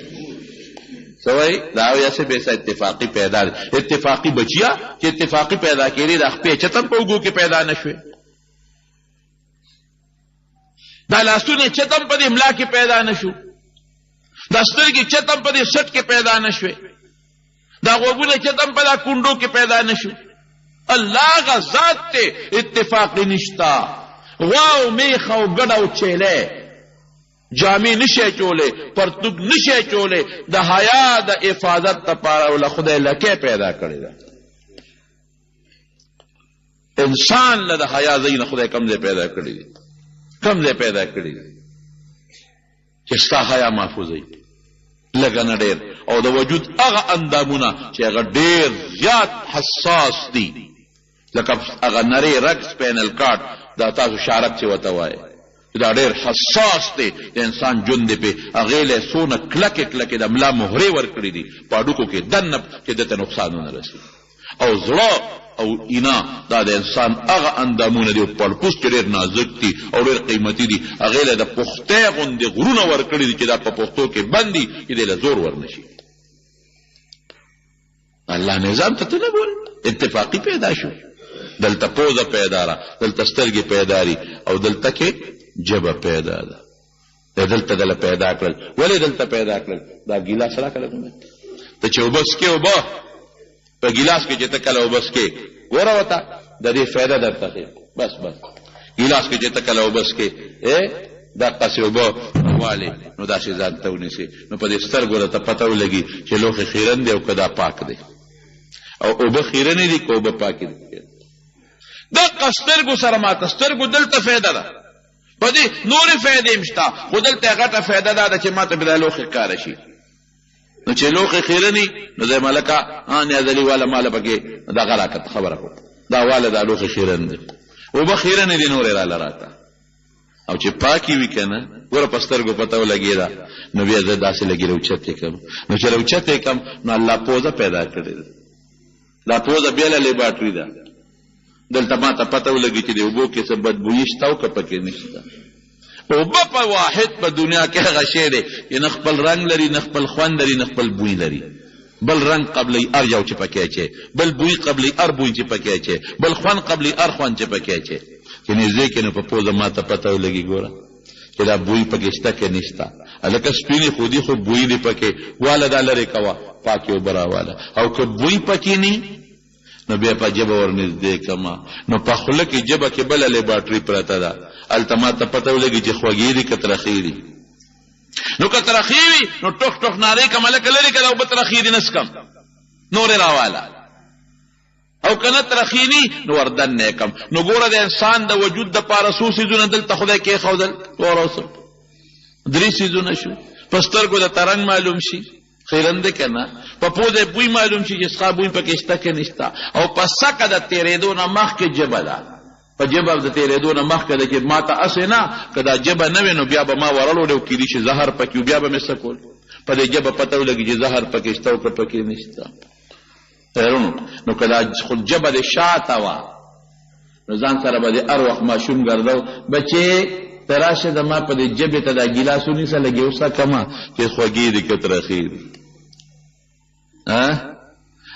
سوای دا یاسه به اتفاقی پیدا ده. اتفاقی بچیا چې اتفاقی پیدا کړي د خپې چتم په وګو کې پیدا نشوي، دا لاسونه چتم په دې املا کې پیدا نشو، دا سترګې چتم په دې سټ کې پیدا نشوي، دا غوږونه چتم په دا کونډو کې پیدا نشو. الله غ ذات ته اتفاقی نشتا. واو میخ او ګډ او چیلې جامې نشي چولې، پرتوګ نشي چولې، د حیا د حفاظت لپاره ول خدای لکه پیدا کړی ده. انسان له د حیا زین خدای کم ځای پیدا کړی دی، کم ځای پیدا کړی دی چې ستا حیا محفوظ وي لږه نه ډېر، او د وجود هغه اندامونه چې هغه ډېر زیات حساس دي، لکه هغه نری رګ سپینل کارډ، دا تاسو شارک چې ورته وایي، دا ډېر حساس دی، د انسان ژوند دی پې هغې له څونه کلکې کلکې د ملا مهرې ورکړي دي په هډوکو کې دنه چې ده ته نقصان ونه رسي. او زړه او اینا دا د انسان هغه اندامونه دي، پړپوس چې ډېر نازک دي او ډېر قیمتي دي، هغې له د پختۍ غوندې غرونه ورکړي دي چې دا په پښتو کې بند دي چې دی له زور ورنشي. الله نظام ته ته نه ګورې، اتفاقي پیدا شو. دلته پوزه پیدا را، دلته سترګې پیدا دي، او دلته کې جبه پیدا ده. دلته دله پیدا کړل. ولې دلته پیدا کړل؟ دا ګیلاس راکړه ته چې اوبه څکې، اوبه په ګیلاس کې چې ته کله اوبه څکې ګوره ورته د دې فایده درته ښیي. بس ګیلاس کې چې ته کله اوبه څکې دقسې اوبه والې نو داسې ځان ته ونیسې، نو په دې سترګو راته پته ولګي چې لوښی خیرن دی او که دا پاک دی، او اوبه خیرنې دي که اوبه پاکې دي. دقه سترګو سره ماته سترګو دلته فایده ده، په دې نورې فایدې هم شته، خو دلته غټه فایده دا ده چې ماته به دا لوښی ښکاره شي. نو چې لوښی خیرني نو دی ملکه نیازلي واله ماله پکې دغه راکړه خبره کړو، دا واله دا لوښی خیرن دی، اوبه خیرنې دي نورې راله راته، او چې پاکې وي که نه ګوره په سترګو پته ولګېده، نو بیا زه داسې لګي روچت یې کړم. نو چې روچت یې کړم نو الله پوزه پیدا کړې ده، دا پوزه بېله لیباټري ده. دلته ما ته پته ولګي چې د اوبو کې څه بدبویي شته او که پکې نشته. اوبه په واحد په دنیا کې هغه شی دی چې نه خپل رنګ لري، نه خپل خوند لري، نه خپل بوی لري. بل رنګ قبلی ار یو چې پکې اچي، بل بوی قبلی ار بوی چې پکې اچي، بل خوند قبلی ار خوند چې پکې اچي. چې نږدې کې نو په پوزه ما ته پته ولګي ګوره چې دا بوی پکې شته که نشته. هلکه سپینې خو دي خو بوی دی پکې، واله دا لرې کوه پاکې اوبه راواله، او که بوی پکې نی نو بیا په جبه ورنږدې کما، نو په خوله کې جبه کې بله لیباټري پرته ده، هلته ما ته پته ولګي چې خوږې دي که ترخې دي. نو که ترخې وي نو ټوک ټوک نارې کم، هلکه لرې که دا اوبه ترخې دي نسکم نورې راواله، او که نه ترخې ني نو وردن کم. نو ګوره د انسان د وجود دپاره څو څیزونه دلته خدای کېښودل، څوارو درې څیزونه شو. په سترګو د ترنګ معلوم شي خیرن دی که نه، په پوزه بوی معلوم شي چې څښا بوی پکې شته که نشته، او په سکه د تېرېدو نه مخکې جبه ده، په جبه د تېرېدو نه مخکې ده چې ما ته هسې نه که دا جبه نه وي نو بیا به ما ورلوډې او کېدي شي زهر پکې و، بیا به مې څه کول، په دې جبه پته ولګي چې زهر پکې شته او که پکې نشته. نو که دا خو جبه د شاته وه نو ځان سره به د هر وخت ماشوم ګرځو بچې ته راشه زما په دې ژبې ته دا ګیلاس ونیسه لږ یو څه کمه چې خوږې دي که ترخې دي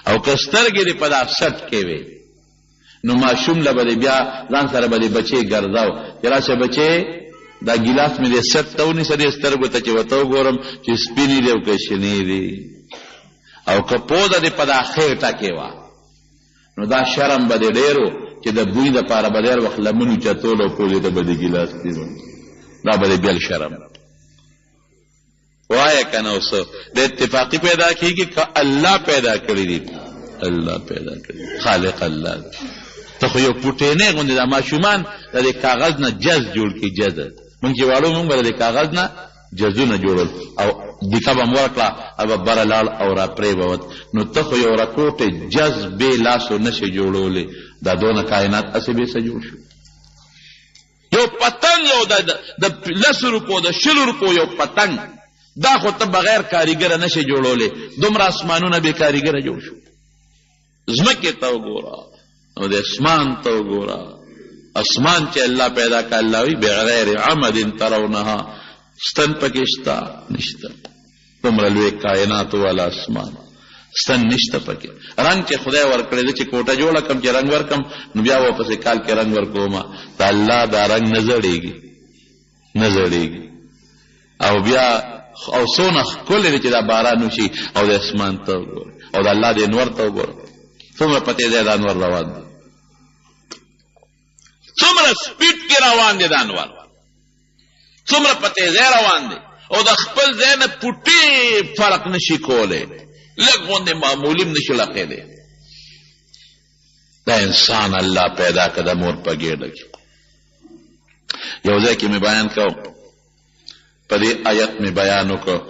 او که سترګې دې په دا سټ کې وې نو ماشوم له به بیا ځان سره به دې بچې ګرځاو چې راشه بچې دا ګیلاس مې دې سټ ته ونیسه دې سترګو ته چې ورته وګورم چې سپینې دي او که شنې دي او که پوزه دې په دا خېټه کې وه نو دا شرم به دې ډېر و چې د بوی دپاره به ډېر وخت لمنو چتول او پوزې ته به دې ګیلاس کېږي دا به دې بل شرم وایه که نه اوس د اتفاقي پیدا کېږي که الله پیدا کړي دي الله پیدا کړي خالق الله ته خو یو پوټینې غوندې دا ماشومان د دې کاغذ نه جز جوړ کړي جز مونږ چې واړو مونږ به د دې کاغذ نه جزونه جوړول او دیکه به م ورکړه او به بره لاړ او را پرېبوت نو ته خو یو رکوټې جز بې لاسو نشې جوړولی دا دونه کائنات هسې بې څه جوړ شو یو پتنګ یو د 10 روپو د 20 روپو یو پتنګ دا خو ته بغیر کاریګره نشې جوړولی دومره اسمانونه بې کاریګره جوړ شو ځمکې ته وګوره او د اسمان ته وګوره اسمان چې الله پیدا که الله وي بغیر عمد ترونها ستن پکې شته نشته دومره لوی کائنات والا اسمان ستن نشته پکې رنګ چې خدای ورکړی دی چې کوټه جوړه کړم چې رنګ ورکړم نو بیا واپسې کال کې رنګ ورکومه د الله دا رنګ نه زړېږي نه زړېږي او بیا او څونه ښکلی دی چې دا باران وشي او د اسمان ته وګوره او د الله د انور ته وګوره څومره پتې دی د انور روان دی څومره سپیډ کې روان دی د انور څومره په تیزۍ روان دی او د خپل ځای نه پوټې فرق نشي کولی لږ غوندې معمولي م نشي لقېدی دا انسان الله پیدا که د مور په ګېډه کې یو ځای کې مې بیان کوم په دې آیت مې بیان وکړ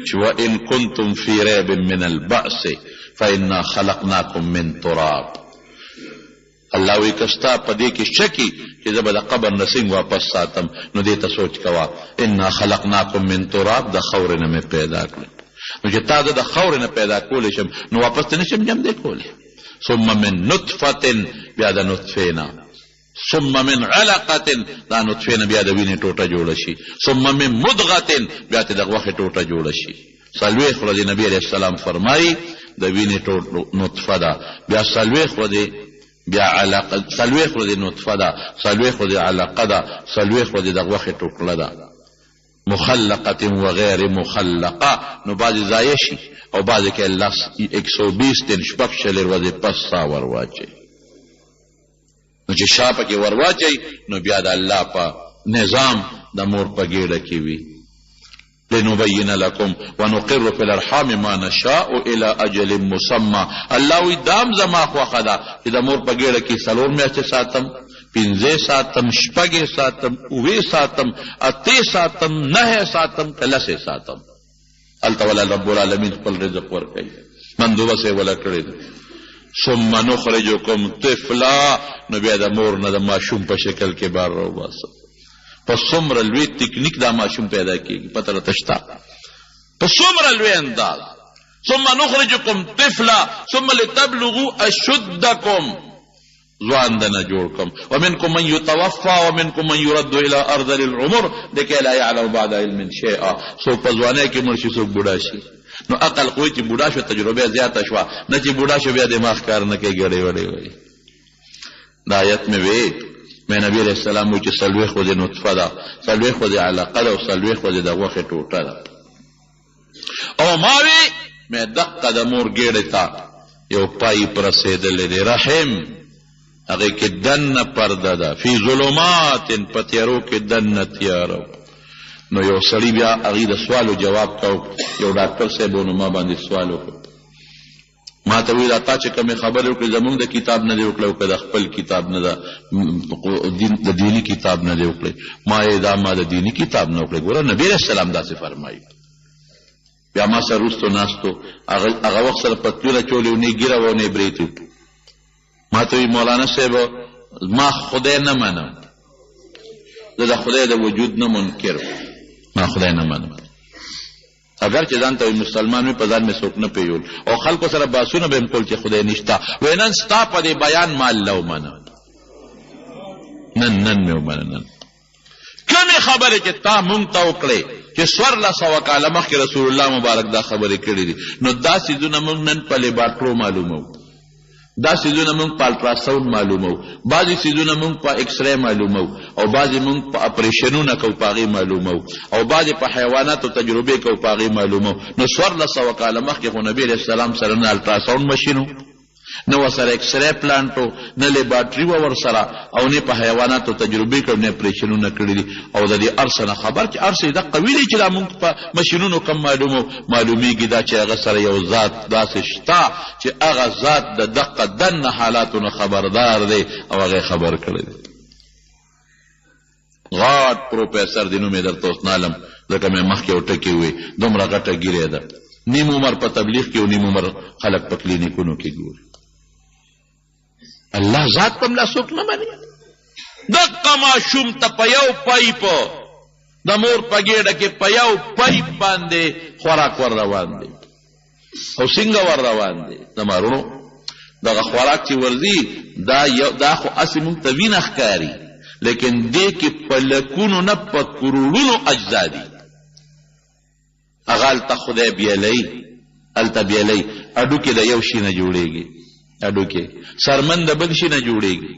چې وإن کنتم فی ریب من البعث فإنا خلقناکم من تراب الله وی کستا په دې کې شکی چې زه به د قبر نه څنګه واپس ساتم نو دې ته سوچ کوه انا خلقناکم من تراب د خاورې نه مې پیدا کړم نو چې تا د خاورې نه پیدا کولی شم نو واپس ته نشم جمدی کولی ثم من نطفة بیا د نطفې نه ثم من علقة دا نطفې نه بیا د وینې ټوټه جوړه شي ثم من مدغة بیا ته د غوښې ټوټه جوړه شي څلوېښت ورځې نبي علیه السلام فرمایي د وینې نطفه ده بیا څلوېښت ورځې بیا علقه څلوېښت ورځې نطفه ده څلوېښت ورځې علقه ده څلوېښت ورځې د غوښې ټوکړه ده مخلقة وغیر مخلقه نو بعضې ضایع شي او بعضې کې 120 دن شپږ شلې ورځې پس سا ور واچوي نو چې شا پکې ور واچوي نو بیا د الله په نظام د مور په ګېډه کې وي لنبين لكم ونقر في الارحام ما نشاء الى اجل مسمى الله وی دام زما خوخه ده چې د مور په ګېډه کې 4 میاشتې ساتم 15 ساتم 6 ساتم 9 ساتم 8 ساتم 9 ساتم 10 ساتم الته ولا رب العالمین خپل رزق ورکوي مندوبه سه ولا کړی ثم نخرجكم طفلا نو بیا د مور نه د ماشوم په شکل کې بار راوباسم پس څومره لوی تکنیک دا ماشوم پیدا کېږي پته راته شته پس څومره لوی انداز ثم نخرجكم طفلا ثم لتبلغوا اشدكم ځوان دنه جوړ کم ومنکم من یتوفى ومنکم من يرد الى ارذل العمر لکي لا يعلم بعد علم شيئا څوک په ځوانۍ کې مړ شي څوک بوډا شي نو عقل قوي چې بوډا شو تجربه زیاته شوه نه چې بوډا شو بیا دماغ کار نه کوي ګړې وړې وایي دا آیت مې وی مې نبی علیہ السلام وی چې 40 ورځې نطفه ده 40 ورځې علقه ده او 40 ورځې د غوښې ټوټه ده او ما وی مې دقه د مور ګېډې ته یو پای پر رسېدلی دی رحم هغې کې دننه پرده ده فی ظلمات په تیارو کې دننه تیاره نو یو سړي بیا هغې د سوالو جواب کو یو ډاکټر صاحب نو ما باندې سوال وکړ ما ته ویل تا چې کومې خبرې وکړې زمونږ د کتاب نه دې وکړې او که د خپل کتاب نه د دیني کتاب نه دې وکړې ما یې دا ما د دیني کتاب نه وکړې ګوره نبي علیه السلام داسې فرمایي بیا ما سره وروستو ناستو هغه وخت سره پتلونه چولې و نه ږیره وه نه بریت ما ته وی مولانا صاحب ما خدای نه منم زه د خدای د وجود نه منکر ما خدای نه منم اگر چې ځان ته مسلمان وي په ځان مې څوک نه پیول او خلکو سره باسونه به م کول چې خدای نشته وی نن ستا په دې بیان ما الله ومنه نن مې ومنه نن کمې خبرې چې تا مونږ ته وکړې چې 1400 کاله مخکې رسول الله مبارک دا خبرې کړې دي نو دا څیزونه مونږ نن په لیبارټرو معلومو دا څیزونه مونږ په الټراساونډ معلومو بعضې څیزونه مونږ په ایکس ری معلومو او بعضې مونږ په اپریشنونه کوو په هغې معلومو او بعضې په حیواناتو تجربې کوو په هغې معلومو نو 1400 کاله مخکې خو نبي علیه السلام سره نه الټراساونډ مشین نه ورسره ایکس ری پلانټ و نه لیبارټري وه ورسره او نه په حیواناتو تجربې کړو نه اپریشنونه کړي دي او د دې هر څه نه خبر چې هر څه یې دقه ویلي چې دا مونږ په مشینونو کم معلومیږي دا چې هغه سره یو ذات داسې شته چې هغه ذات د دقه دنه حالاتو نه خبردار دی او هغه خبر کړی دی غاټ پروفیسر دی نوم یې درته اوس نه علم ځکه مې مخکې یو ټکې ووی دومره غټه ګیرې ده نیم عمر په تبلیغ کې او نیم عمر خلک په کلینیکونو کې ګوري الله ذات په ملا څوک نه مني دقه ماشوم ته په یو پایپ د مور په ګېډه کې په یو پایپ باندې خوراک ور روان دی او څنګه ور روان دی د مارونو دغه خوراک چې ورځي دا خو هسې مونږ ته وینه ښکاري لیکن دې کې په لکونو نه په کروړونو اجزا دي هغه هلته خدای بیلی هلته بیلی اډوکې د یو شي نه جوړېږي اډوکې سرمن د بل شي نه جوړېږي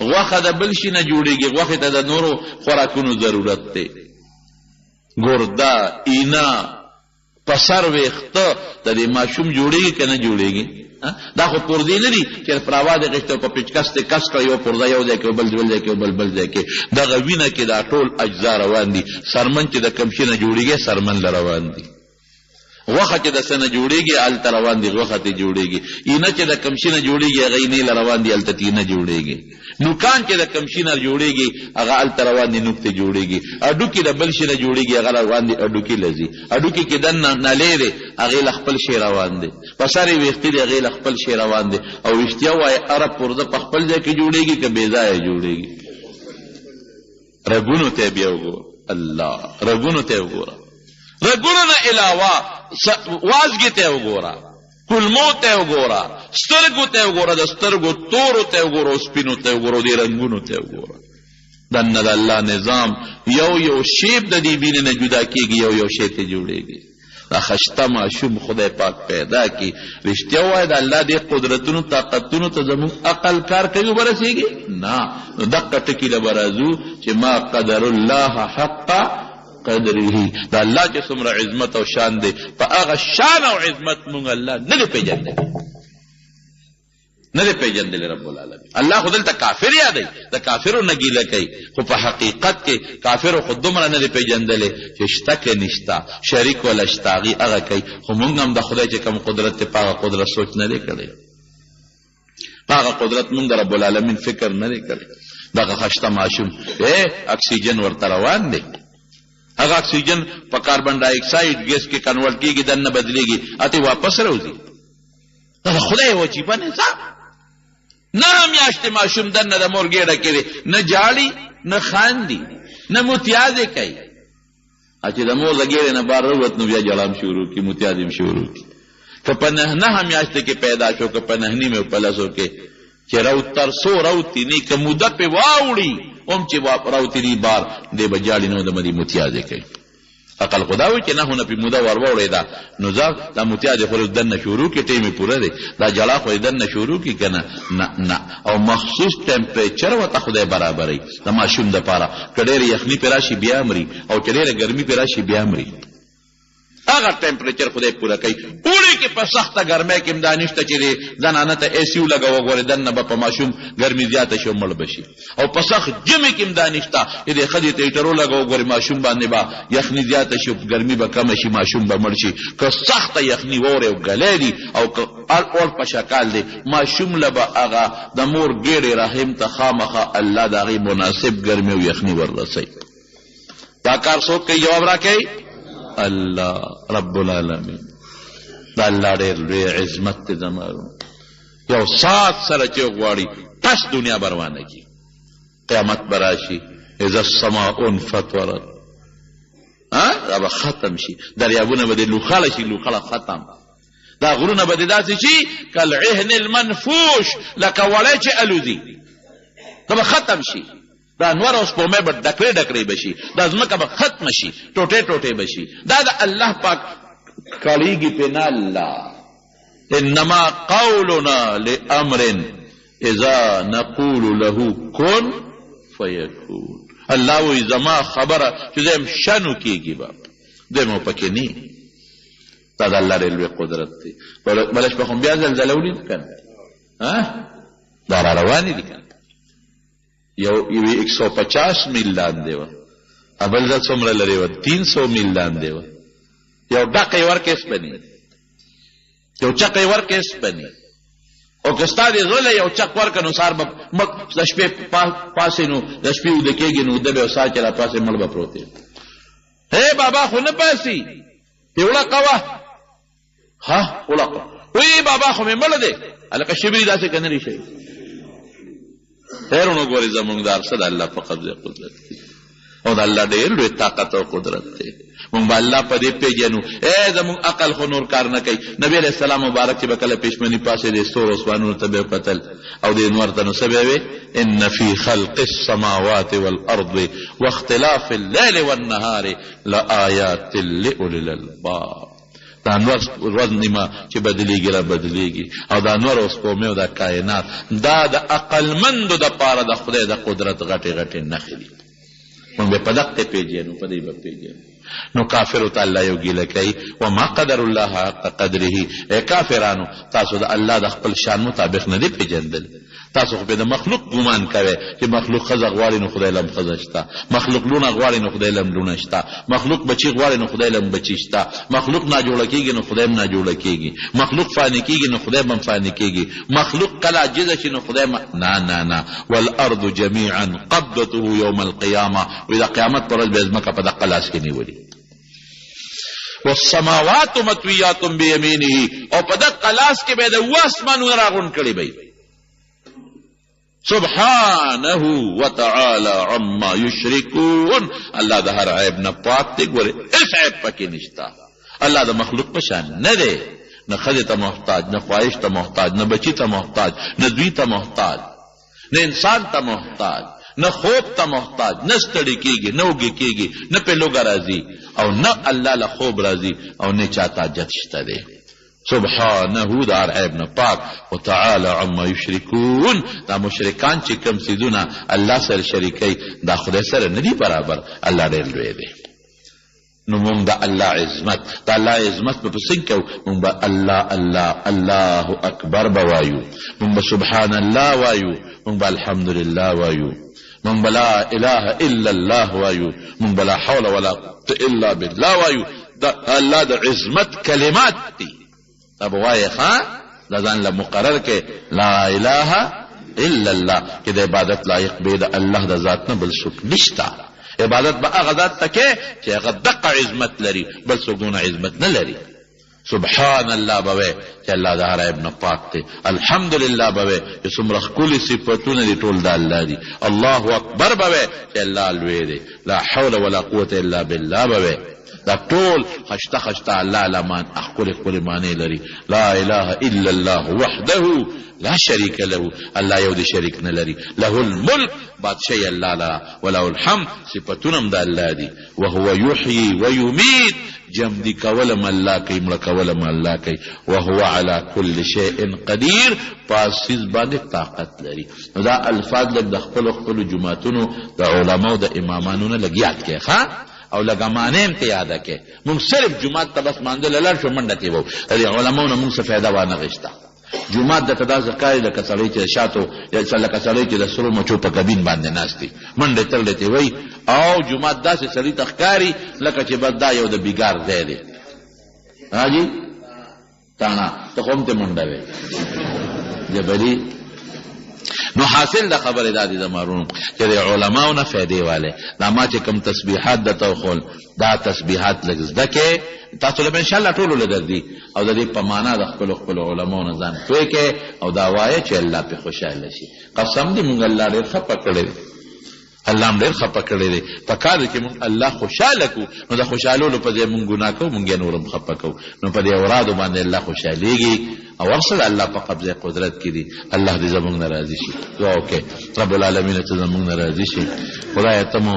غوښه د بل شي نه جوړېږي غوښې ته د نورو خوراکونو ضرورت دی ګرده اینا پسر ویښته د دې ماشوم جوړېږي که نه جوړېږي دا خو پرزې نه دي چې پر اواز یې غېښته په پیچکس ته کس کړه یو پرزه یو ځای کې او بل ځای کې او بل ځای کې دغه وینه کې دا ټول اجزا روان دي سرمن چې د کوم شي نه جوړېږي سرمن له روان دي غوښه چې د څه نه جوړېږي هلته روان دي غوښه ته جوړېږي اینه چې د کوم شي نه جوړېږي هغه اینې له روان دي هلته تینه جوړېږي نوکان چې د کوم شي نه جوړېږي هغه هلته روان دي نوک ته جوړېږي اډوکې د بل شي نه جوړېږي هغه روان دي اډوکې له ځي اډوکې کې دننه نلې دی هغې له خپل شی روان دی په سر یې ویښتې دي هغې له خپل شی روان دی او ویښتیا وایي هره پرزه په خپل ځای کې جوړېږي که بې ځایه جوړېږي رګونو ته بیا وګوره الله رګونو ته وګوره رګونو نه علاوه وازګې ته وګوره کلمو ته وګوره سترګو ته وګوره د سترګو تورو ته وګوره سپینو ته وګوره دې رنګونو ته وګوره دنه د الله نظام یو شیب د دې وینې نه جدا کېږي یو شی ته جوړېږي دا خشته ماشوم خدای پاک پیدا کړي رښتیا ووایه د الله دې قدرتونو طاقتونو ته زموږ عقل کار کوي ورسېږي نه نو دقه ټکي له به راځو چې ما قدر الله حقه قدره دا الله چې څومره عظمت او شان دی په هغه شان او عظمت مونږ الله نه دی پیژندلی نه دی پیژندلی رب العالمین الله خو دلته کافر یادوي د کافرو نه ګیله کوي خو په حقیقت کې کافرو خو دومره نه دی پیژندلی چې شته که نشته شریک ولا شته هغې هغه کوي خو مونږ هم د خدای چې کوم قدرت دی په هغه قدرت سوچ نه دی کړی په هغه قدرت مونږ د رب العالمین فکر نه دی کړی دغه خشته ماشوم اکسیجن ورته روان دی هغه اکسیجن په کاربن ډای اکساید ګیس کې کنورټ کېږي دننه بدلېږي اته واپس راوځي دا خدای عجیبه نظام نه میاشتې ماشوم دننه د مور ګېډه کې دی نه جاړي نه خاندي نه متیازې کوي چې د مور د ګېډې نه بار راووت نو بیا جړام شروع کړي متیازې هم شروع کړي که په نهه میاشتې کې پیدا شو که په نهه نیمې او په لسو کې چې تر څو راوتي نه که موده پې واوړي اوم چې راوتي بار دی به جاړي نو د مدې متیازې کوي عقل خدا وي چې نهونه پې موده ور واوړېده نو ځه دا متیازې خو دننه شروع کړي ټیم یې پوره دی دا جړا خو یې دننه شروع کړي که نه او مخصوص ټمپریچر ورته خدای برابروي د ماشوم دپاره که ډېره یخني پې راشي بیا مري او چې ډېره ګرمي پې راشي بیا مري هغه ټمپریچر خدای پوره کوي اوړي کې په سخته ګرمۍ کې هم دا نشته چې زنانه ته اے سی ولګوه ګورې دننه به په ماشوم ګرمي زیاته شي او مړ به شي او په سخت ژمي کې هم دا نشته چې دې ښځې ته هیټر ولګوه ګورې ماشوم باندې به یخني زیاته شي ګرمي به کمه شي ماشوم به مړ شي که سخته یخني واورې او ګلی دي او که اور په شکال دی ماشوم له به هغه د مور ګېډې رحم ته خامخا الله د هغې مناسب ګرمي او یخني وررسوي دا کار څوک کوي جواب راکوي الله رب العالمین دا الله ډېر لوی عظمت دی زمارو یو ساعت سره چې غواړي پس دنیا به روانه کړي قیامت به راشي اذا السماء انفطرت دا به ختم شي دریابونه به دې لوخاله شي لوخاله ختم دا غرونه به دې داسې شي کالعهن المنفوش لکه وړی چې الوزي دا به ختم شي دا انور او سپومې به ډکړې ډکړې بشي دا ځمکه به ختم شي ټوټې ټوټې بشي دا د الله پاک کړیږي په نه الله انما قولنا لامر اذا نقول له كن فيكون الله وی زما خبره چې زم شنو کیږي با دمو پکې نه دا د الله ریلوی قدرت دی بلش په کوم بیا زلزلہ ولید کنه ها دا را روانې دي کنه یو 150 میل لاندې و ابل ځل څومره لري و 300 میل لاندې و یو ډکې ورکې سپنی یو چکې ورکې سپنی او که ستا دې زوی له یو چک ورکه نو سهار به د شپې پاسې نو د شپې وده کېږي نو وده به یو ساعت چې را پاسې مړ به پروت دی هی بابا خو نه پاسي وړه قوه ها وړه قوه وی بابا خو مې مړ دی هلکه شبري داسې که نه ریشي خیر نو ګورې زمونږ د هر څه د الله په قبضه قدرت دی او د الله ډېر لوی طاقت او قدرت دی مونږ به الله په دې پیژنو زمونږ عقل خو نور کار نه کوي نبی علیه السلام مبارک چې به کله پېشمني پاسېدې ستورو اسمانونو ته به یې کتل او دې انور ته نو څه به وې ان فی خلق السماوات والارض واختلاف الليل والنهار لآیات لأولی الالباب دا انور ورځ نیمه چې بدلیږي را بدلیږي او دا انور او سپومې او دا کائنات دا د عقلمندو دپاره د خدای د قدرت غټې غټې نښې دي مونږ به په دقې پیژنو په دې به پیژنو نو کافرو ته الله یو ګیله کوي وما قدر الله حق قدره ای کافرانو تاسو د الله د خپل شان مطابق نه دی پیژندل تاسو خو به د مخلوق ګمان کوئ چې مخلوق ښځه غواړي نو خدای لم ښځه شته مخلوق لونه غواړي نو خدای لم لونه شته مخلوق بچي غواړي نو خدای لم بچي شته مخلوق ناجوړه کېږي نو خدای هم ناجوړه کېږي مخلوق فاني کېږي نو خدای هم فاني کېږي مخلوق کله عاجزه شي نو خدای نه والارض جميعا قبضته يوم القيامه واذا قیامت پر ورځ به ځمکه په دقه لاس کې نیولي والسماوات مطویات بیمینه او په دقه لاس کې به د اوه اسمانونه راغونډ کړي به سبحانه وتعالى عما يشركون الله د هر عیب نه پاک دی ګوره هیڅ عیب پکې نشته الله د مخلوق په شان نه دی نه ښځې ته محتاج نه خواهش ته محتاج نه بچي ته محتاج نه دوی ته محتاج نه انسان ته محتاج نه خوب ته محتاج نه ستړي کېږي نه اوږې کېږي نه پې لوږه راځي او نه الله له خوب راځي او نه چاته حاجت شته دی سبحانه دا هر عیب نه پاک وتعالی عما یشرکون دا مشرکان چې کوم څیزونه الله سره شریکوي دا خدای سره نه دي برابر الله ډېر لوی دی نو مونږ د الله عظمت د الله عظمت به په څنګه کوو مونږ به الله اکبر به وایو مونږ به سبحان الله وایو مونږ به الحمدلله وایو مونږ به لا اله الا الله وایو مونږ به لا حول ولا قوة الا بالله وایو د الله د عظمت کلمات دي دا به وایې ښه دا ځان له مقرر کې لا اله الا الله چې د عبادت لایق به د الله د ذات نه بل څوک نشته عبادت به هغه ذات ته کې چې هغه دقه عظمت لري بل څوک دونه عظمت نه لري سبحان الله به وایې چې الله د هر عیب نه پاک دی الحمدلله به وایې چې څومره ښکلي صفتونه دي ټول د الله دي الله اکبر به وایې چې الله لوی دی لا حول ولا قوة الا بالله به وایې دا ټول خشته الله لمان ښکلې معنی لري لا اله الا الله وحده لا شریک له الله یو دی شریک نه لري له الملک بادشاہی الله لا وله الحمد صفتونه هم د الله دي وهو یحیی ویمیت جمع دي کولم الله کوي مړه کولم الله کوي وهو على كل شيء قدیر پاسیز باندې طاقت لري نو دا الفاظ لږ د خپلو جماعتونو د علماو د امامانو نه لږ یاد کړئ ښه او لږه معنی هم ته یاده کړئ مونږ صرف جومات ته بس مانځه لاړ شو منډه کې وو د علماو نه مونږ څه فایده وانه غشته جومات د تدا زکای لکه سړی چې شاتو یا لکه سړی چې د سرو مچو په کبین باندې ناستي منډه ترلې ته وای او جومات داسې سړی تخکاری لکه چې بد دا یو د بیګار ځای دی حاجی تانا ته کوم ته منډه وې جبلی نو حاصل د خبره دادی د مارونو چې د علماو نه فائدې والے دا ما چې کوم تسبیحات د توخل دا تسبیحات لږ زده کې تاسو له ان شاء الله ټول له دي او د دې په معنا د خپل علماو نه ځان کوي کې او دا وایي چې الله په خوشاله شي قسم دې مونږ الله ډېر خپه کړی الله ډېر خپه کړی دی په کار کې مونږ الله خوشاله کو نو د خوشالولو په ځای مونږ ګناه کوو مونږ نورم خپه کوو نو په دې اورادو باندې الله خوشاليږي او ورسره الله په قبضه قدرت کې دي. الله دې زموږ نه راضي شي. دعا وکړئ رب العالمین ته زموږ نه راضي شي. خدای ته مو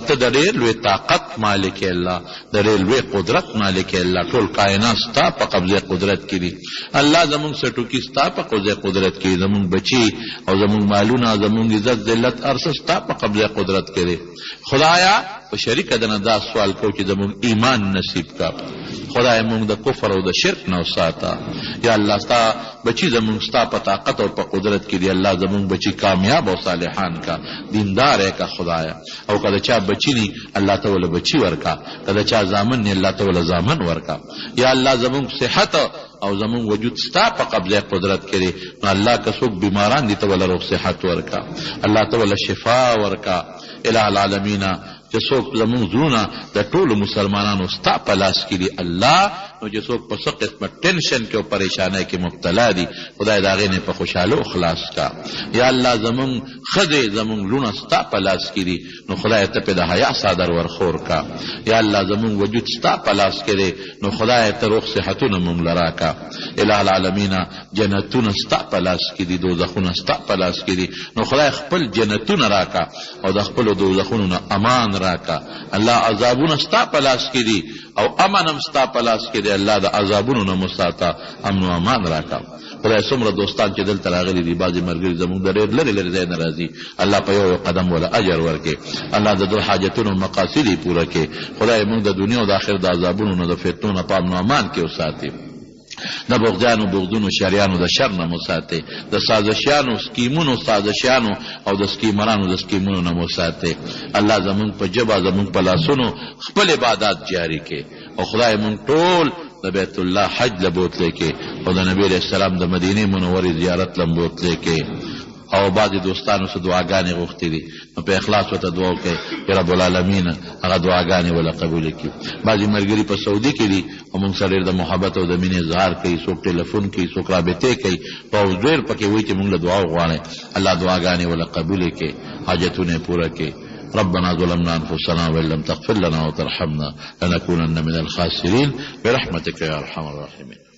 ته د ډېر لوی طاقت مالک الله، د ډېر لوی قدرت مالک الله، ټول کائنات ستا په قبضه قدرت کې دي. الله زموږ سټوکی ستا په قبضه قدرت کې، زموږ بچي او زموږ مالونه، زموږ عزت ذلت ارس ستا په قبضه قدرت کې دي. خدایا په شریک دنه دا سوال کو چې زموږ ایمان نصیب کا. خدای موږ د کفر او د شرک نه وساته. یا الله ستا بچی زموږ ستا په طاقت او په قدرت کې دی. الله زموږ بچی کامیاب او صالحان کا، دیندار کا خدایا. او کله چا بچی نی الله تعالی بچی ورکا، کله چا زامن نی الله تعالی زامن ورکا. یا الله زموږ صحت او زموږ وجود ستا په قبضه قدرت کې نو الله که څوک بیماران دي ته ول روغ صحت ورکا، الله تعالی شفا ورکا. الہ العالمین چې څوک زموږ زړونه د ټولو مسلمانانو ستا په لاس کې دي الله، نو چې څوک په څه قسمه ټینشن کې او پریشانۍ کې مبتلا دي خدای د هغې نه په خوشحالو خلاص کا. یا الله زموږ ښځې زموږ لوڼه ستا په لاس کې دي نو خدای ته پې د حیا صادر ورخور کا. یا الله زموږ وجود ستا په لاس کې دی نو خدای ته روغ صحتونه موږ له راکا. الہ العالمین جنتونه ستا په لاس کې دي، دوزخونه ستا په لاس کې دي نو خدای خپل جنتونه راکا او د خپلو دوزخونو نه امان راکا. الله عذابونه ستا په لاس کې دي او امن هم ستا په لاس کې دی. الله د عذابونو نه مساته امن او امان راکا. خدای څومره دوستان چې دلته راغلي دي، بعضې ملګري زموږ د ډېر لرې لرې ځای نه راځي، الله په یو قدم وله اجر ورکړي. الله د دوی حاجتونو مقاصد یې پوره کړي. خدای موږ د دنیا او د آخر د عذابونو نه د فتنو نه په امن او امان کې وساتي. د بغضیانو بغضونو شریانو د شر نه مو ساتئ، د سازشیانو سکیمونو سازشیانو او د سکیمرانو د سکیمونو نه مو ساتئ. الله زمونږ په ژبه زمونږ په لاسونو خپل عبادات جاری کړي او خدای مونږ ټول د بیت الله حج له بوتلی کې او د نبی علیه السلام د مدینې منورې زیارت له بوتلی کې. او بعضې دوستانو څه دعاګانې غوښتې دي نو په اخلاص ورته دعا وکړئ چې رب العالمین هغه دعاګانې وله قبولې کړي. بعضې ملګري په سعودي کې دي او موږ سره ډېر د محبت او د مینې اظهار کوي، څوک ټلیفون کوي، څوک رابطې کوي، په ډېر پکې وایي چې موږ له دعا وغواړئ. الله دعاګانې وله قبولې کړي، حاجتونه یې پوره کړي. ربنا ظلمنا انفسنا وان لم تغفر لنا وترحمنا لنكونن من الخاسرين برحمتك يا ارحم الراحمين.